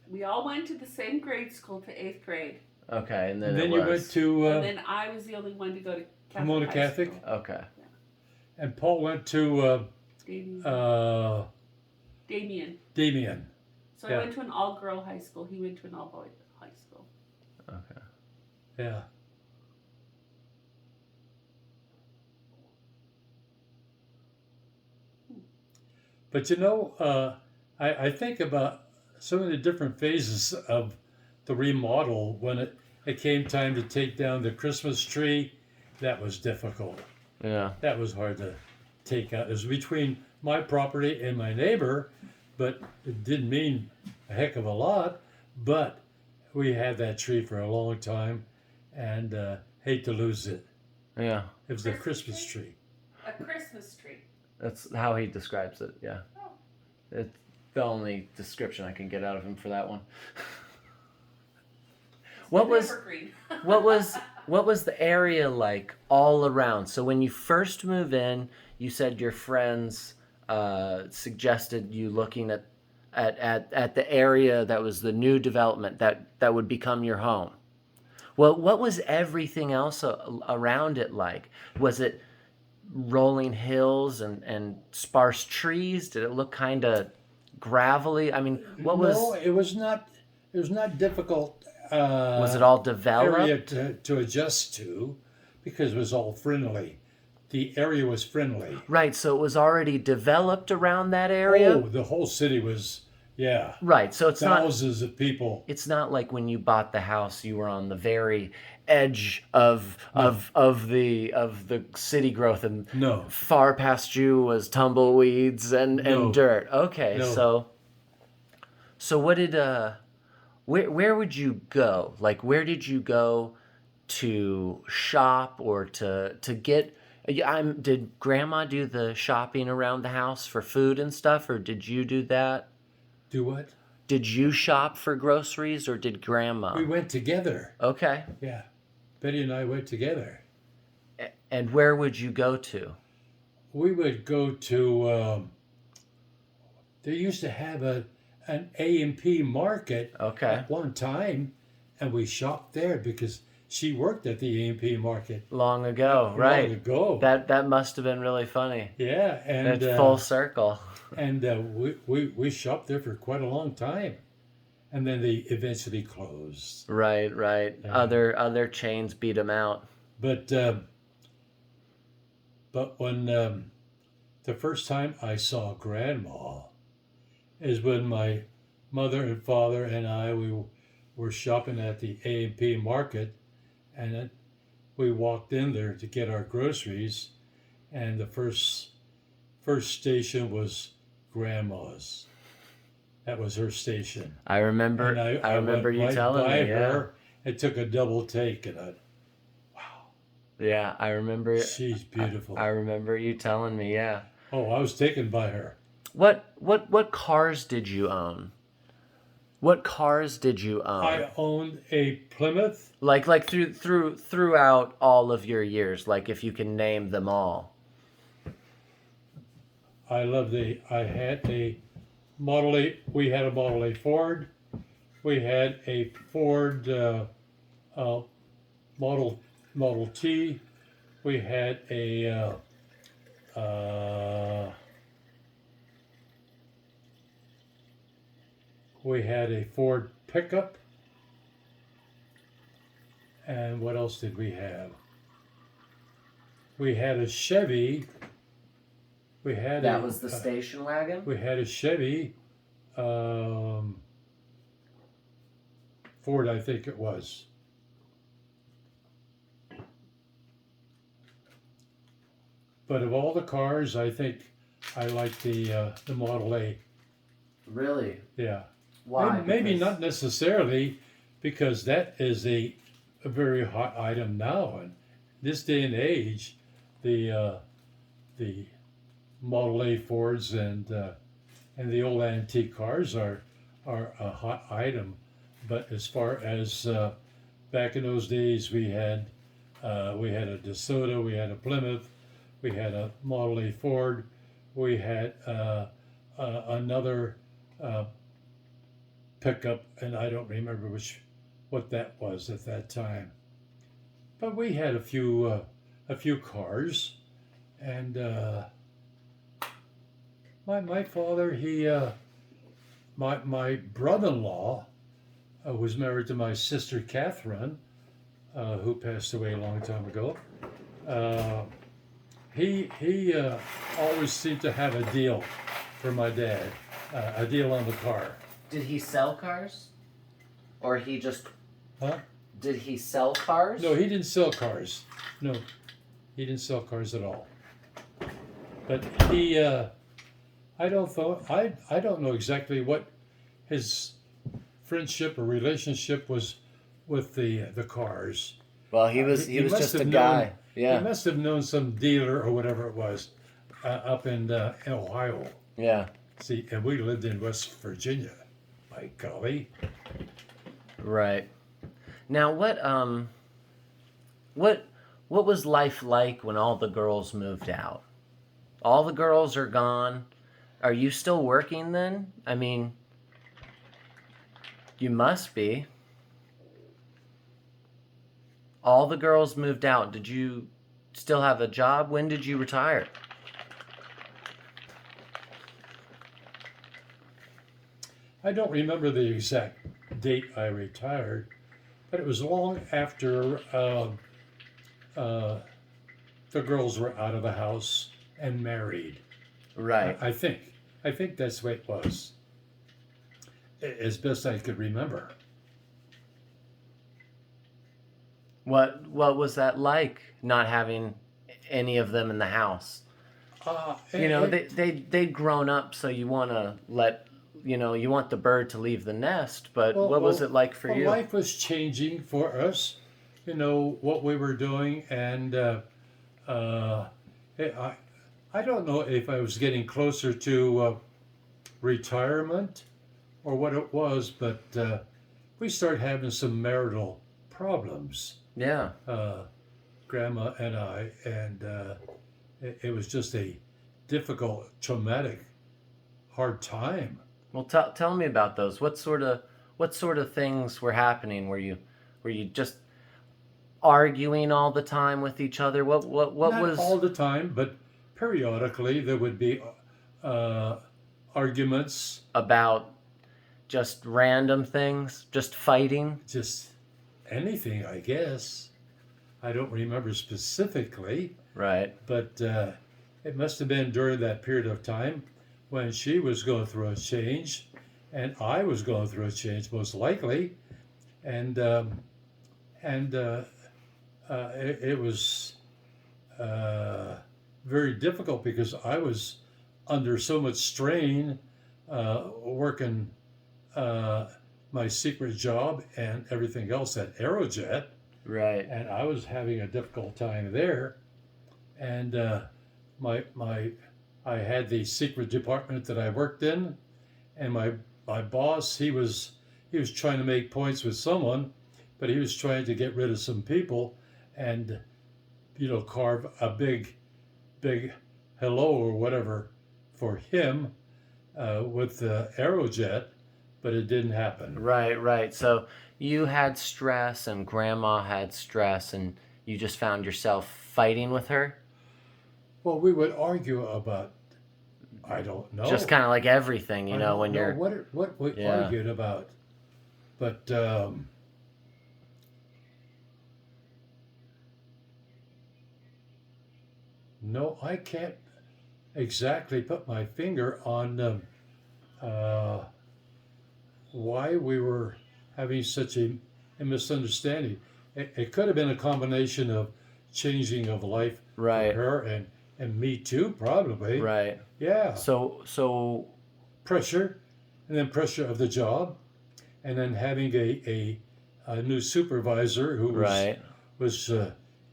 We all went to the same grade school to 8th grade. Okay, and then then it you was. went to And then I was the only one to go to Catholic Pomona high Catholic? school. Okay. and Paul went to Damien. Damien. So Yeah. I went to an all-girl high school. He went to an all-boy high school. Okay. Yeah. But I think about some of the different phases of the remodel when it came time to take down the Christmas tree. That was difficult. Yeah. That was hard to take out. It was between my property and my neighbor, but it didn't mean a heck of a lot. But we had that tree for a long time, and hate to lose it. Yeah. It was a Christmas tree. A Christmas tree. That's how he describes it. Yeah. Oh. It's the only description I can get out of him for that one. What An was evergreen. what was the area like all around? So when you first move in, you said your friends suggested you looking at the area that was the new development that would become your home. Well, what was everything else around it like? Was it rolling hills and sparse trees? Did it look kind of gravelly? I mean, what was No, it was not. It was not difficult. was it all developed? Area to adjust to, because it was all friendly. The area was friendly. Right, so it was already developed around that area? Oh, the whole city was. Yeah. Right, so it's not Thousands of people. it's not like when you bought the house you were on the very edge of the city growth, and No. far past you was tumbleweeds and No. dirt. Okay, No. so what did where would you go? Like, where did you go to shop or to get? Did Grandma do the shopping around the house for food and stuff, or did you do that? Do what? Did you shop for groceries, or did Grandma? We went together. Okay. Yeah. Betty and I went together. And where would you go to? We would go to they used to have an A&P market Okay. at one time, and we shopped there because she worked at the A&P market Long ago, long right? ago. That must have been really funny. Yeah, and It's full circle. and we shopped there for quite a long time, and then they eventually closed. Right, right. Yeah. Other chains beat them out. But when the first time I saw Grandma is when my mother and father and I we were shopping at the A&P market, and then we walked in there to get our groceries, and the first station was Grandma's. That was her station. I remember. And I remember went you right telling by me. Yeah. her and took a double take, and Yeah, I remember. she's beautiful. I remember you telling me. Yeah. Oh, I was taken by her. What cars did you own? What cars did you own? I owned a Plymouth. Like throughout all of your years, like if you can name them all. I had a Model A. We had a Model A Ford. We had a Ford Model T. We had a Ford pickup. And what else did we have? We had a Chevy. That was the station wagon? We had a Chevy Ford, I think it was. But of all the cars, I think I like the Model A. Really? Yeah. Why? Maybe Because- not necessarily, because that is a very hot item now. And this day and age, the Model A Fords and the old antique cars are a hot item. But as far as back in those days, we had a DeSoto, we had a Plymouth, we had a Model A Ford, we had another pickup, and I don't remember what that was at that time. But we had a few cars, and my father, my brother-in-law was married to my sister Catherine, who passed away a long time ago. He always seemed to have a deal for my dad, a deal on the car. Did he sell cars? Or he just... Huh? Did he sell cars? No, he didn't sell cars. No, he didn't sell cars at all. But he, I don't know exactly what his friendship or relationship was with the cars. Well, he was must just a have guy. known- Yeah. He must have known some dealer or whatever it was up in Ohio. Yeah. See, and we lived in West Virginia. By golly. Right. Now, what was life like when all the girls moved out? All the girls are gone. Are you still working then? I mean, you must be. All the girls moved out. Did you still have a job? When did you retire? I don't remember the exact date I retired, but it was long after the girls were out of the house and married. Right. I think that's the way it was, as best I could remember. What was that like, not having any of them in the house? You know, they'd grown up, so you want to you want the bird to leave the nest, but what was it like for you? Life was changing for us, what we were doing, and I don't know if I was getting closer to retirement or what it was, but we started having some marital problems. Yeah. Grandma and I, and it was just a difficult, traumatic, hard time. Well, tell me about those. What sort of things were happening? Were you just arguing all the time with each other? What Not was all the time, but periodically there would be arguments, about just random things, just fighting? just anything, I guess. I don't remember specifically, Right. but it must have been during that period of time when she was going through a change and I was going through a change, most likely. And it was very difficult because I was under so much strain working my secret job and everything else at Aerojet, Right. and I was having a difficult time there. And I had the secret department that I worked in, and my boss, he was trying to make points with someone, but he was trying to get rid of some people, and carve a big hello or whatever for him with the Aerojet, but it didn't happen. Right. So you had stress and grandma had stress and you just found yourself fighting with her? Well, we would argue about, I don't know. Just kind of like everything, I don't when know you're what we Yeah. argued about, but no, I can't exactly put my finger on why we were having such a misunderstanding. It could have been a combination of changing of life right. for her and me too, probably. Right. Yeah, So pressure, and then pressure of the job, and then having a new supervisor who right. was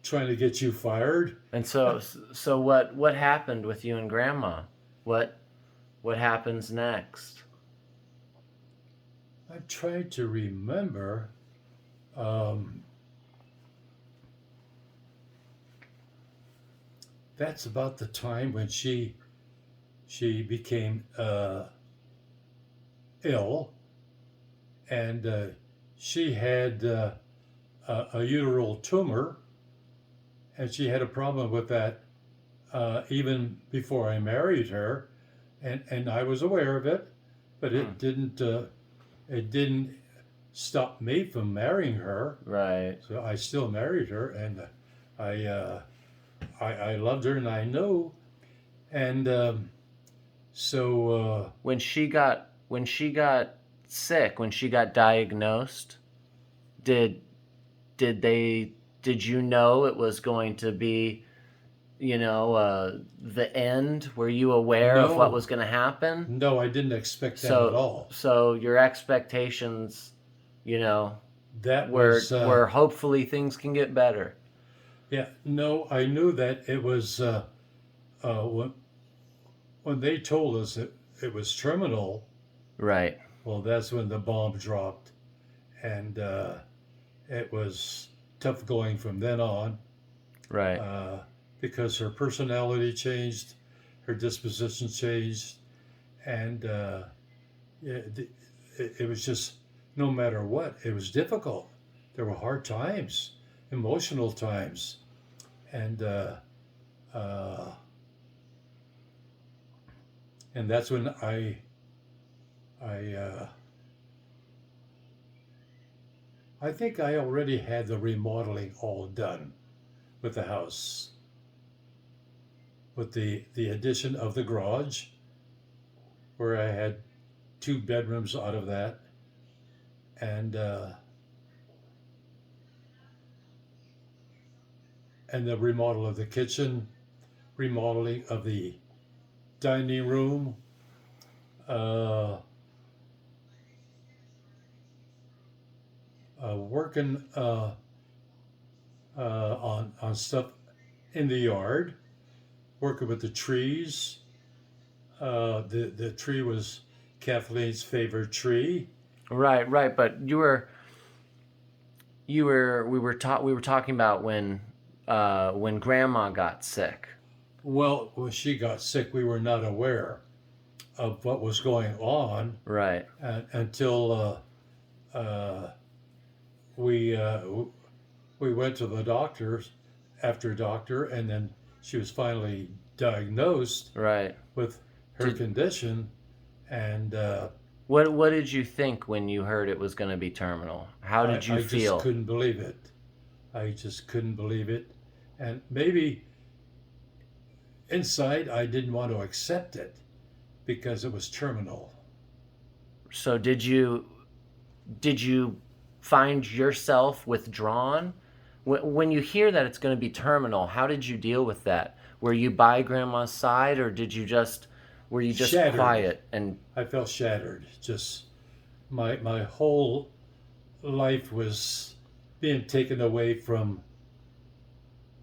trying to get you fired. And so what happened with you and grandma? What happens next? I'm trying to remember. That's about the time when she became ill, and she had a uteral tumor, and she had a problem with that even before I married her, and I was aware of it, but it didn't stop me from marrying her. Right. So I still married her, and I loved her, and I know, and so When she got sick, when she got diagnosed, did you know it was going to be, the end? Were you aware of what No. was going to happen? no, I didn't expect that at all. So your expectations, That were was were hopefully things can get better. yeah. No, I knew that it was when they told us it was terminal. Right. Well, that's when the bomb dropped, and it was tough going from then on. Right. Because her personality changed, her disposition changed, and it was just, no matter what, it was difficult. There were hard times, emotional times, and that's when I think I already had the remodeling all done with the house, with the addition of the garage, where I had 2 bedrooms out of that, and the remodel of the kitchen, remodeling of the dining room, working on stuff in the yard, working with the trees. The tree was Kathleen's favorite tree. Right. But we were talking about when Grandma got sick. Well, when she got sick, we were not aware of what was going on Right. until we we went to the doctors after doctor, and then she was finally diagnosed Right. with her Did condition, and what did you think when you heard it was going to be terminal? How did you I just feel? couldn't believe it. I just couldn't believe it, and maybe inside I didn't want to accept it because it was terminal. So did you find yourself withdrawn? When you hear that it's going to be terminal, how did you deal with that? Were you by grandma's side, or were you just Shattered. quiet and I felt shattered. Just my whole life was being taken away from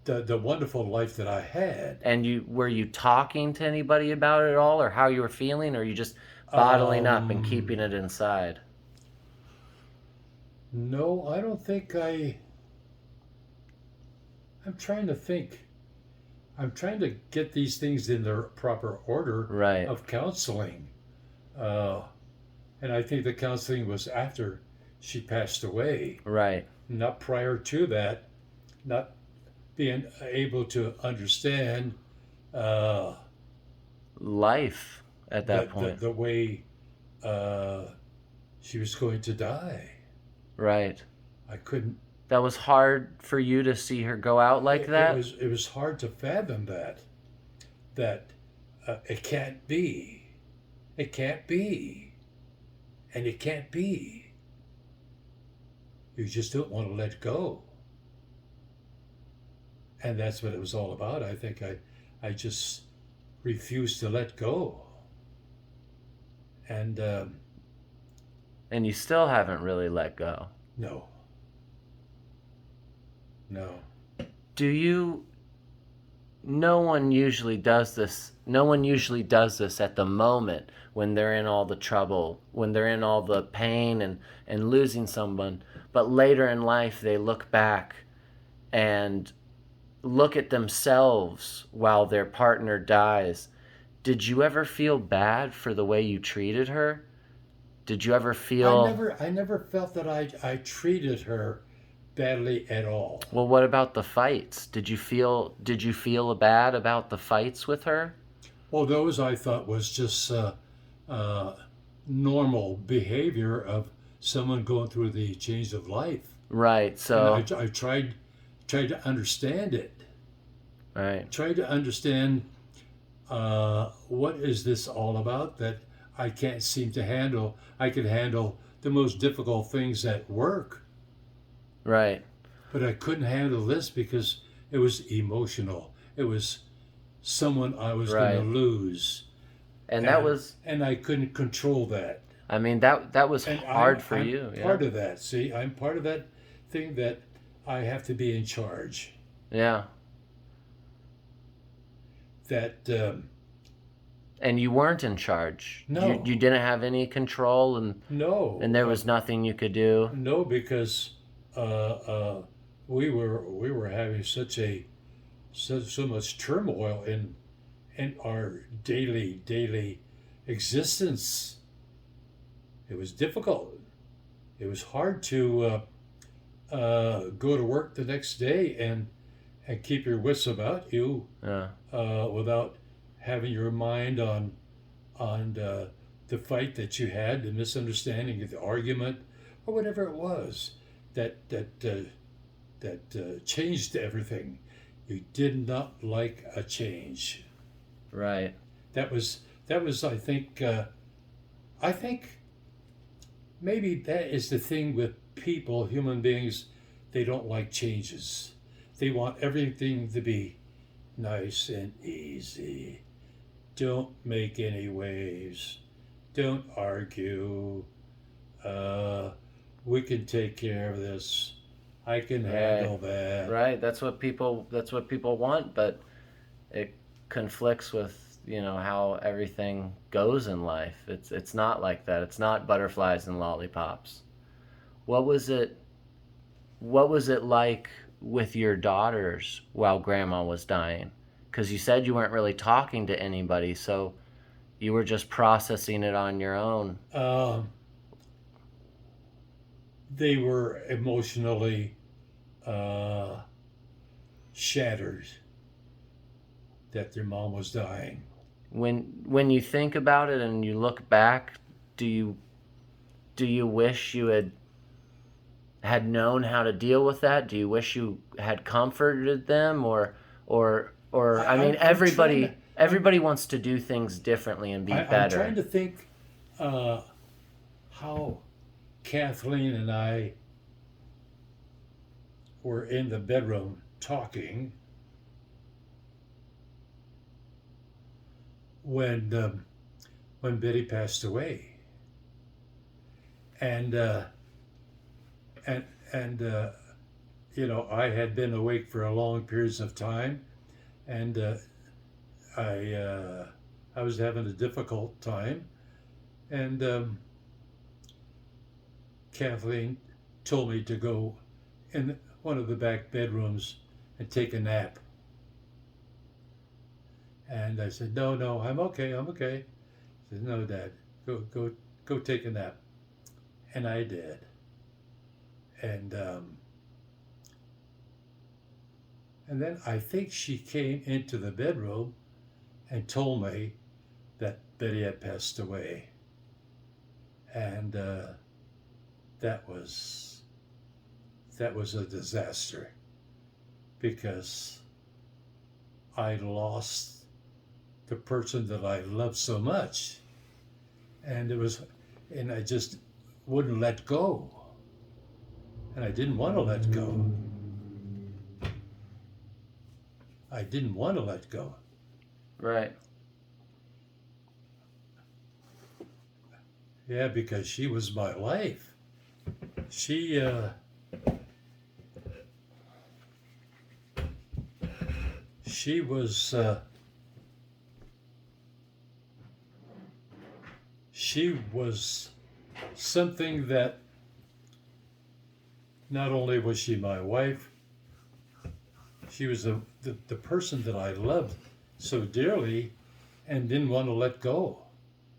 the wonderful life that I had. you were you talking to anybody about it at all, or how you were feeling, or you just bottling up and keeping Um, it inside? no, I don't think I. I'm trying to think. I'm trying to get these things in their proper order Right. of counseling. Uh, and I think the counseling was after she passed away, Right. not prior to that, not being able to understand uh, Life at that point. the way uh, she was going to die. Right. I couldn't. That was hard for you to see her go out like that? It was hard to fathom that it can't be, it can't be, and it can't be. You just don't want to let go, and that's what it was all about. I think I just refused to let go, and And you still haven't really let go. no, no. Do you No one usually does this. No one usually does this at the moment when they're in all the trouble, when they're in all the pain and losing someone. But later in life, they look back and look at themselves while their partner dies. Did you ever feel bad for the way you treated her? Did you ever feel, I never felt that I treated her badly at all. well, what about the fights? Did you feel bad about the fights with her? Well, those I thought was just uh, normal behavior of someone going through the change of life, Right. and So, I tried to understand it. right. Tried to understand what is this all about that I can't seem to handle. I could handle the most difficult things at work, Right. but I couldn't handle this because it was emotional. It was someone I was going to Right. lose, And that was, and I couldn't control that. I mean, that was And hard for I'm you, yeah. part of that. See, I'm part of that thing that I have to be in charge. Yeah. That And you weren't in charge. No. You didn't have any control, no, and there was nothing you could do. no, because we were having so much turmoil in our daily existence. It was difficult. It was hard to go to work the next day and keep your wits about you Yeah. without having your mind on the fight that you had, the misunderstanding, the argument, or whatever it was that changed everything. You did not like a change. Right. That was I think maybe that is the thing with people, human beings. They don't like changes. They want everything to be nice and easy. Don't make any waves. Don't argue. We can take care of this. I can handle that. Right. That's what people want, but it conflicts with, how everything goes in life. It's not like that. It's not butterflies and lollipops. What was it what was it like with your daughters while grandma was dying? Cuz you said you weren't really talking to anybody, so You were just processing it on your own. They were emotionally shattered that their mom was dying. When you think about it and you look back, do you wish you had known how to deal with that? Do you wish you had comforted them, or I mean, everybody wants to do things differently and be I'm better. trying to think how Kathleen and I were in the bedroom talking when Betty passed away, and you know, I had been awake for a long periods of time, and I was having a difficult time, and Kathleen told me to go in one of the back bedrooms and take a nap. And I said, no, I'm okay. She said, no, Dad, go take a nap. And I did. And then I think she came into the bedroom and told me that Betty had passed away. And that was a disaster, because I lost the person that I loved so much, and I just wouldn't let go, and I didn't want to let go. Right. Yeah, because she was my life. She was something that not only was she my wife, she was the person that I loved so dearly and didn't want to let go.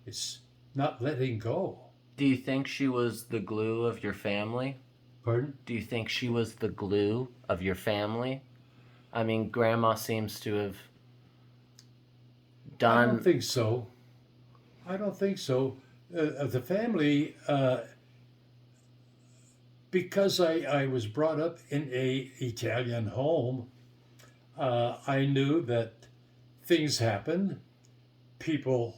It's not letting go. Do you think she was the glue of your family? Pardon? Do you think she was the glue of your family? I mean, Grandma seems to have done. I don't think so. The family, because I was brought up in a Italian home, I knew that things happened. People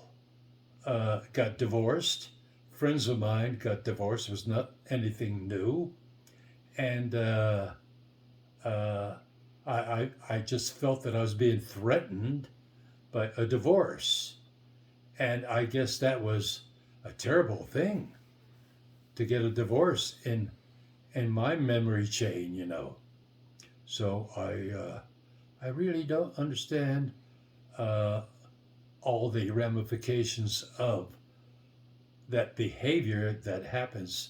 got divorced. Friends of mine got divorced. It was not anything new. And I just felt that I was being threatened by a divorce. And I guess that was a terrible thing, to get a divorce in my memory chain, you know. So I really don't understand all the ramifications of that behavior that happens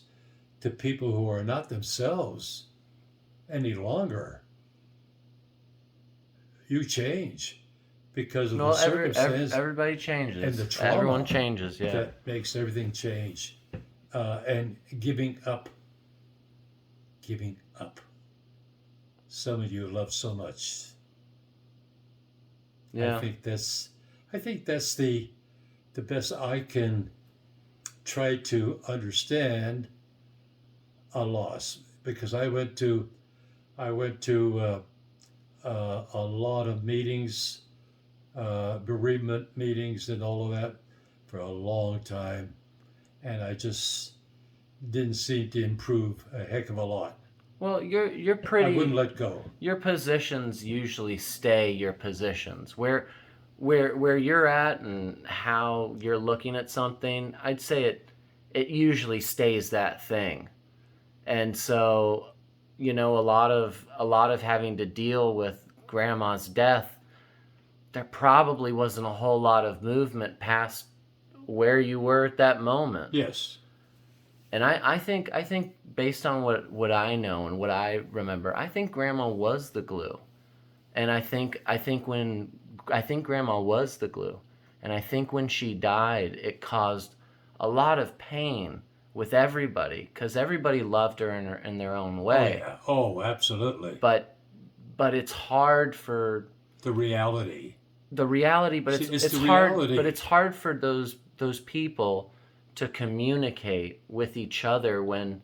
to people who are not themselves any longer. You change because of the circumstance. Everybody changes. And the trauma. Everyone changes, yeah. That makes everything change. And giving up someone you love so much. Yeah. I think that's the best I can try to understand a loss, because I went to a lot of meetings, bereavement meetings and all of that for a long time, and I just didn't seem to improve a heck of a lot. Well, you're pretty. I wouldn't let go. Your positions usually stay your positions. Where you're at and how you're looking at something, I'd say it usually stays that thing. And so, you know, a lot of having to deal with Grandma's death, there probably wasn't a whole lot of movement past where you were at that moment. Yes. And I think based on what I know and what I remember, I think Grandma was the glue. And I think Grandma was the glue. And I think when she died, it caused a lot of pain with everybody because everybody loved her in their own Oh way. yeah. Oh, absolutely. But it's hard for The reality. the reality, but See, it's it's the hard, reality. but it's hard for those people to communicate with each other when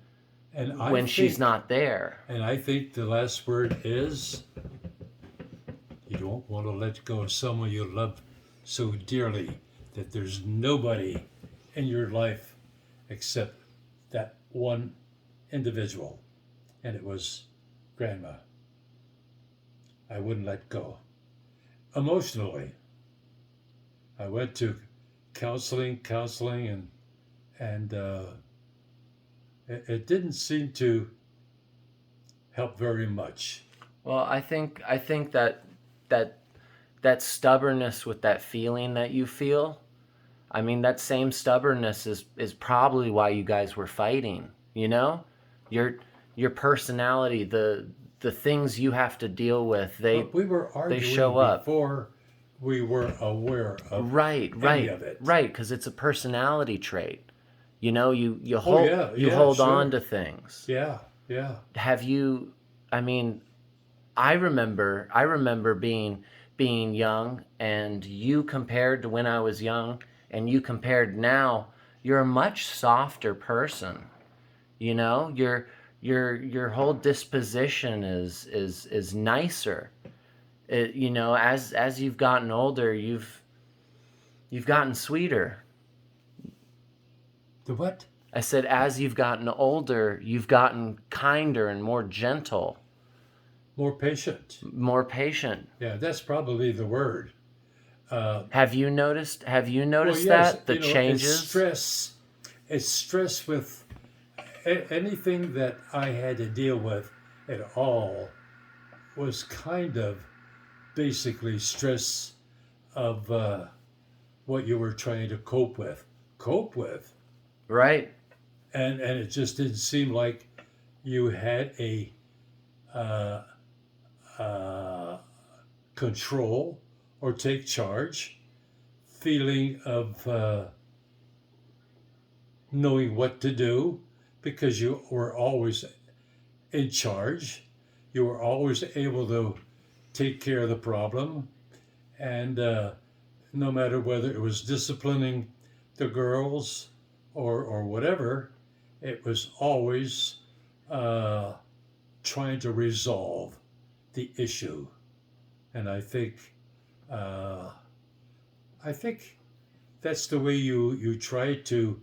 And she's think, not there. And I think the last word is you don't want to let go of someone you love so dearly that there's nobody in your life except that one individual. And it was Grandma. I wouldn't let go. Emotionally, I went to counseling, and it didn't seem to help very much. Well, I think that stubbornness with that feeling that you feel, I mean, that same stubbornness is probably why you guys were fighting, you know? Your personality, the things you have to deal with, But we were arguing show up. before we were aware of right, any of it. right, because it's a personality trait. You know, you Oh, hold yeah, hold sure. on to things. Yeah. Have you? I mean, I remember being young, and you compared to when I was young, and you compared now. You're a much softer person. You know, your whole disposition is nicer. You know, as you've gotten older, you've gotten sweeter. The what? I said, as you've gotten older, you've gotten kinder and more gentle, More patient. more patient. Yeah, that's probably the word. Have you noticed? Have you noticed Well, yes, that the you know, changes? It's stress with anything that I had to deal with at all was kind of basically stress of what you were trying to cope with. Right. And it just didn't seem like you had a control or take charge feeling of knowing what to do because you were always in charge. You were always able to take care of the problem. And no matter whether it was disciplining the girls or whatever, it was always trying to resolve the issue. And I think that's the way you try to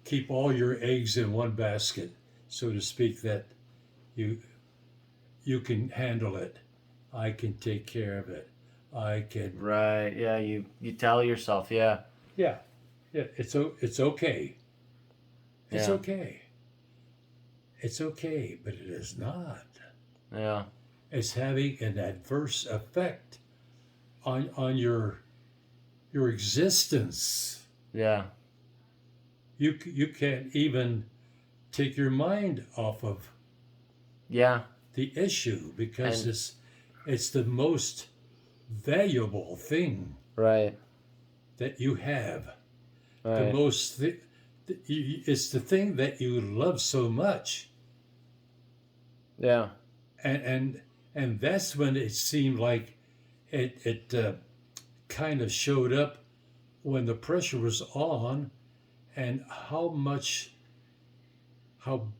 keep all your eggs in one basket, so to speak, that you can handle it. I can take care of it. I can. Right. Yeah. You tell yourself. Yeah. Yeah. It's okay. It's Yeah. okay. It's okay, but it is not. Yeah. It's having an adverse effect on your existence. Yeah. You can't even take your mind off of Yeah. the issue because And- it's the most valuable thing Right. that you have. The Right. most it's the thing that you love so much, Yeah. and that's when it seemed like it kind of showed up when the pressure was on, and how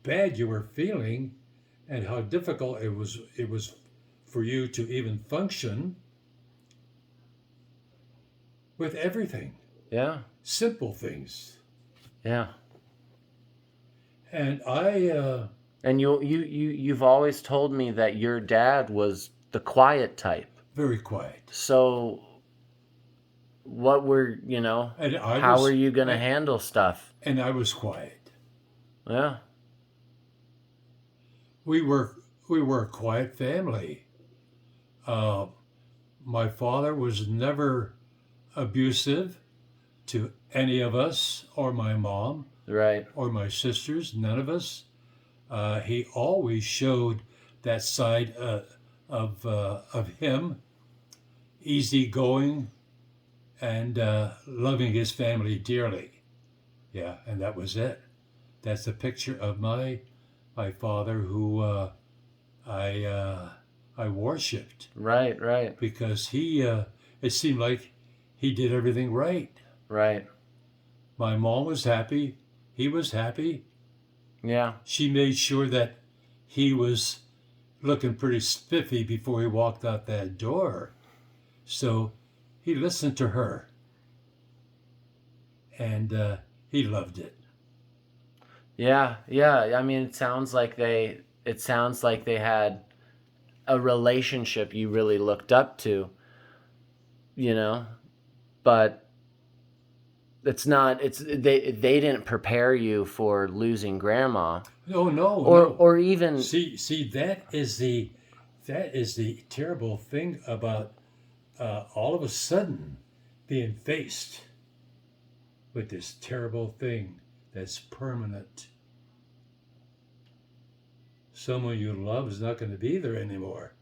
bad you were feeling, and how difficult it was for you to even function with everything, Yeah. simple things. Yeah. And I And you've always told me that your dad was the quiet type. very quiet, So what were, and how were you going to handle stuff? And I was quiet. Yeah. We were a quiet family. My father was never abusive to any of us, or my mom, Right. or my sisters. None of us. He always showed that side of him, easygoing, and loving his family dearly. Yeah, and that was it. That's a picture of my father who I I worshipped Right, right, because he it seemed like he did everything right. right. My mom was happy. He was happy. Yeah, She made sure that he was looking pretty spiffy before he walked out that door. So he listened to her, and he loved it. yeah, yeah. I mean, it sounds like they had a relationship you really looked up to, you know, but it's not, they didn't prepare you for losing grandma Oh no, or, no. or even, See, that is the terrible thing about all of a sudden being faced with this terrible thing that's permanent. Someone you love is not going to be there anymore.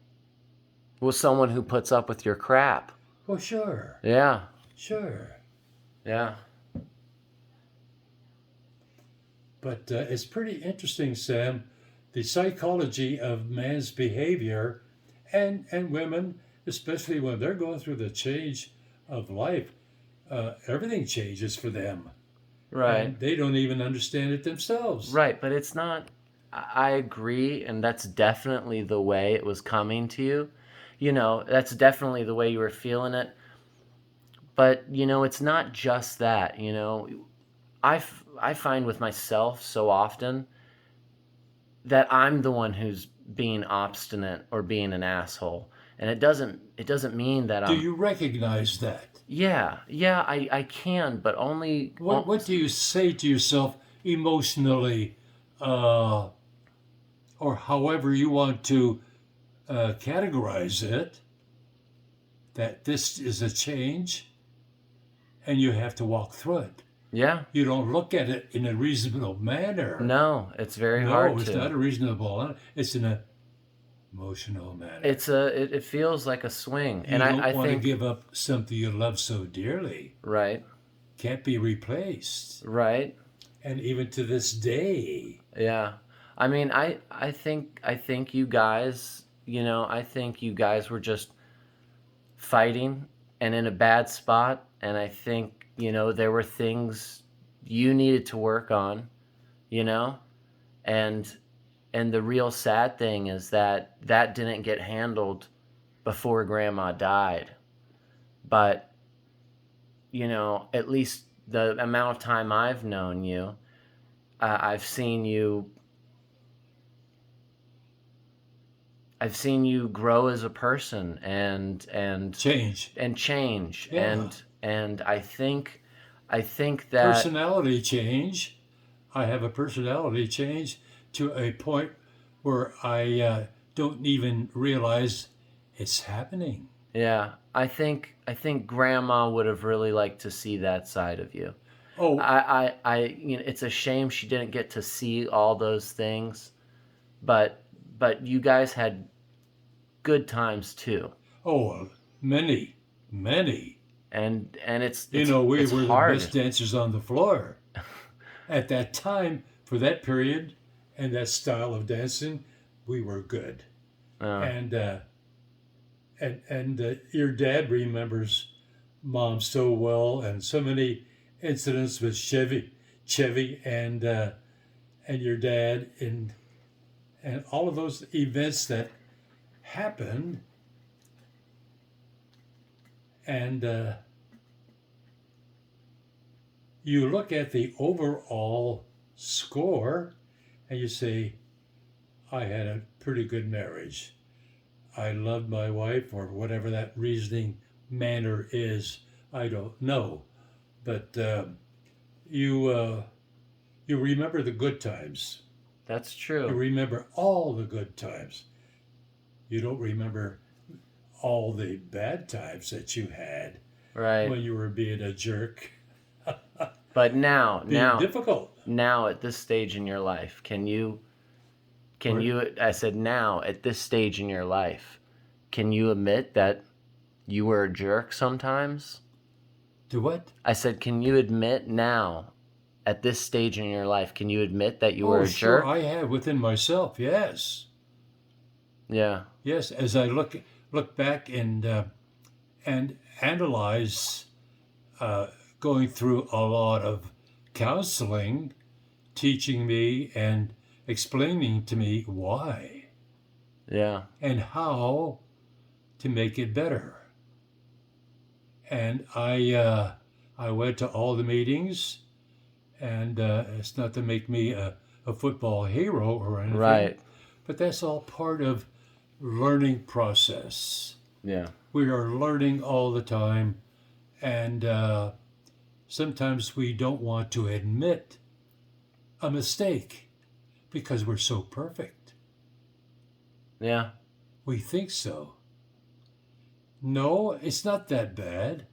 with someone who puts up with your crap. Well, sure, Yeah, sure. yeah, But it's pretty interesting, Sam, the psychology of man's behavior and women, especially when they're going through the change of life. Everything changes for them, right. and they don't even understand it themselves. Right, but it's not. I agree, and that's definitely the way it was coming to you. You know, that's definitely the way you were feeling it. But, you know, it's not just that. You know, I find with myself so often that I'm the one who's being obstinate or being an asshole. And it doesn't mean that Do I'm. you recognize that? Yeah, yeah, I can, but only. What do you say to yourself emotionally, uh, or however you want to categorize it? That this is a change, and you have to walk through it. Yeah, You don't look at it in a reasonable manner. no, it's very No, hard it's to. not a reasonable. It's an emotional manner. It feels like a swing, You and don't I want to think give up something you love so dearly. right, Can't be replaced. right, And even to this day, yeah. I mean, I think you guys, you know, I think you guys were just fighting and in a bad spot, and I think, you know, there were things you needed to work on, you know, and the real sad thing is that that didn't get handled before grandma died. But, you know, at least the amount of time I've known you, I've seen you grow as a person change. and change Yeah. and I think that Personality change. I have a personality change to a point where I don't even realize it's happening. yeah, I think grandma would have really liked to see that side of you. Oh, You know, it's a shame she didn't get to see all those things, but you guys had good times too. oh, many, many. And it's You it's know, we it's were the hard. best dancers on the floor. At that time, for that period and that style of dancing, we were good. Uh, And your dad remembers mom so well, and so many incidents with Chevy, and your dad, and all of those events that happened, and you look at the overall score, and you say, I had a pretty good marriage. I loved my wife, or whatever that reasoning manner is. I don't know, but you you remember the good times. that's You true. remember all the good times. You don't remember all the bad times that you had Right. when you were being a jerk, But now, being difficult. at this stage in your life, can Or- you I said now at this stage in your life, can you admit that you were a jerk sometimes? Do what? I said, can you admit now, at this stage in your life, can you admit that you were a sure, jerk? I have within myself. Yes, Yeah. yes. As I look back and analyze, going through a lot of counseling, teaching me and explaining to me why Yeah. and how to make it better. And I went to all the meetings, and it's not to make me a football hero or anything, Right. but that's all part of learning process. Yeah. We are learning all the time, and sometimes we don't want to admit a mistake because we're so perfect. Yeah. We think so. No, it's not that bad.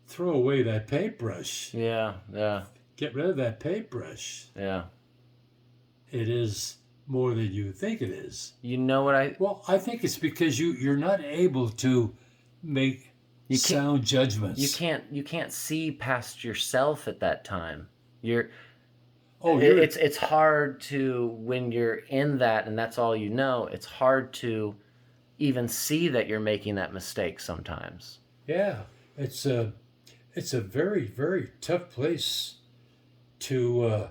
Throw away that paintbrush. Yeah. Yeah. Get rid of that paintbrush. Yeah. It is more than you think it is. You know what I... Well, I think it's because you're not able to make You can't- sound judgments. You can't see past yourself at that time. You're Oh, you're it's hard to, when you're in that and that's all you know, it's hard to even see that you're making that mistake sometimes. yeah. It's a very, very tough place to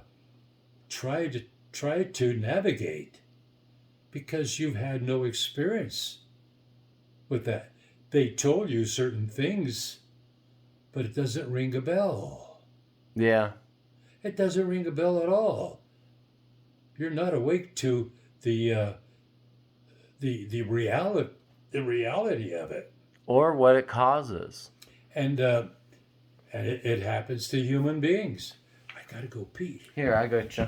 try to navigate because you've had no experience with that. They told you certain things, but it doesn't ring a bell. Yeah. It doesn't ring a bell at all. You're not awake to the reality of it, Or what it causes. and it happens to human beings. I gotta go pee. Here, I got you.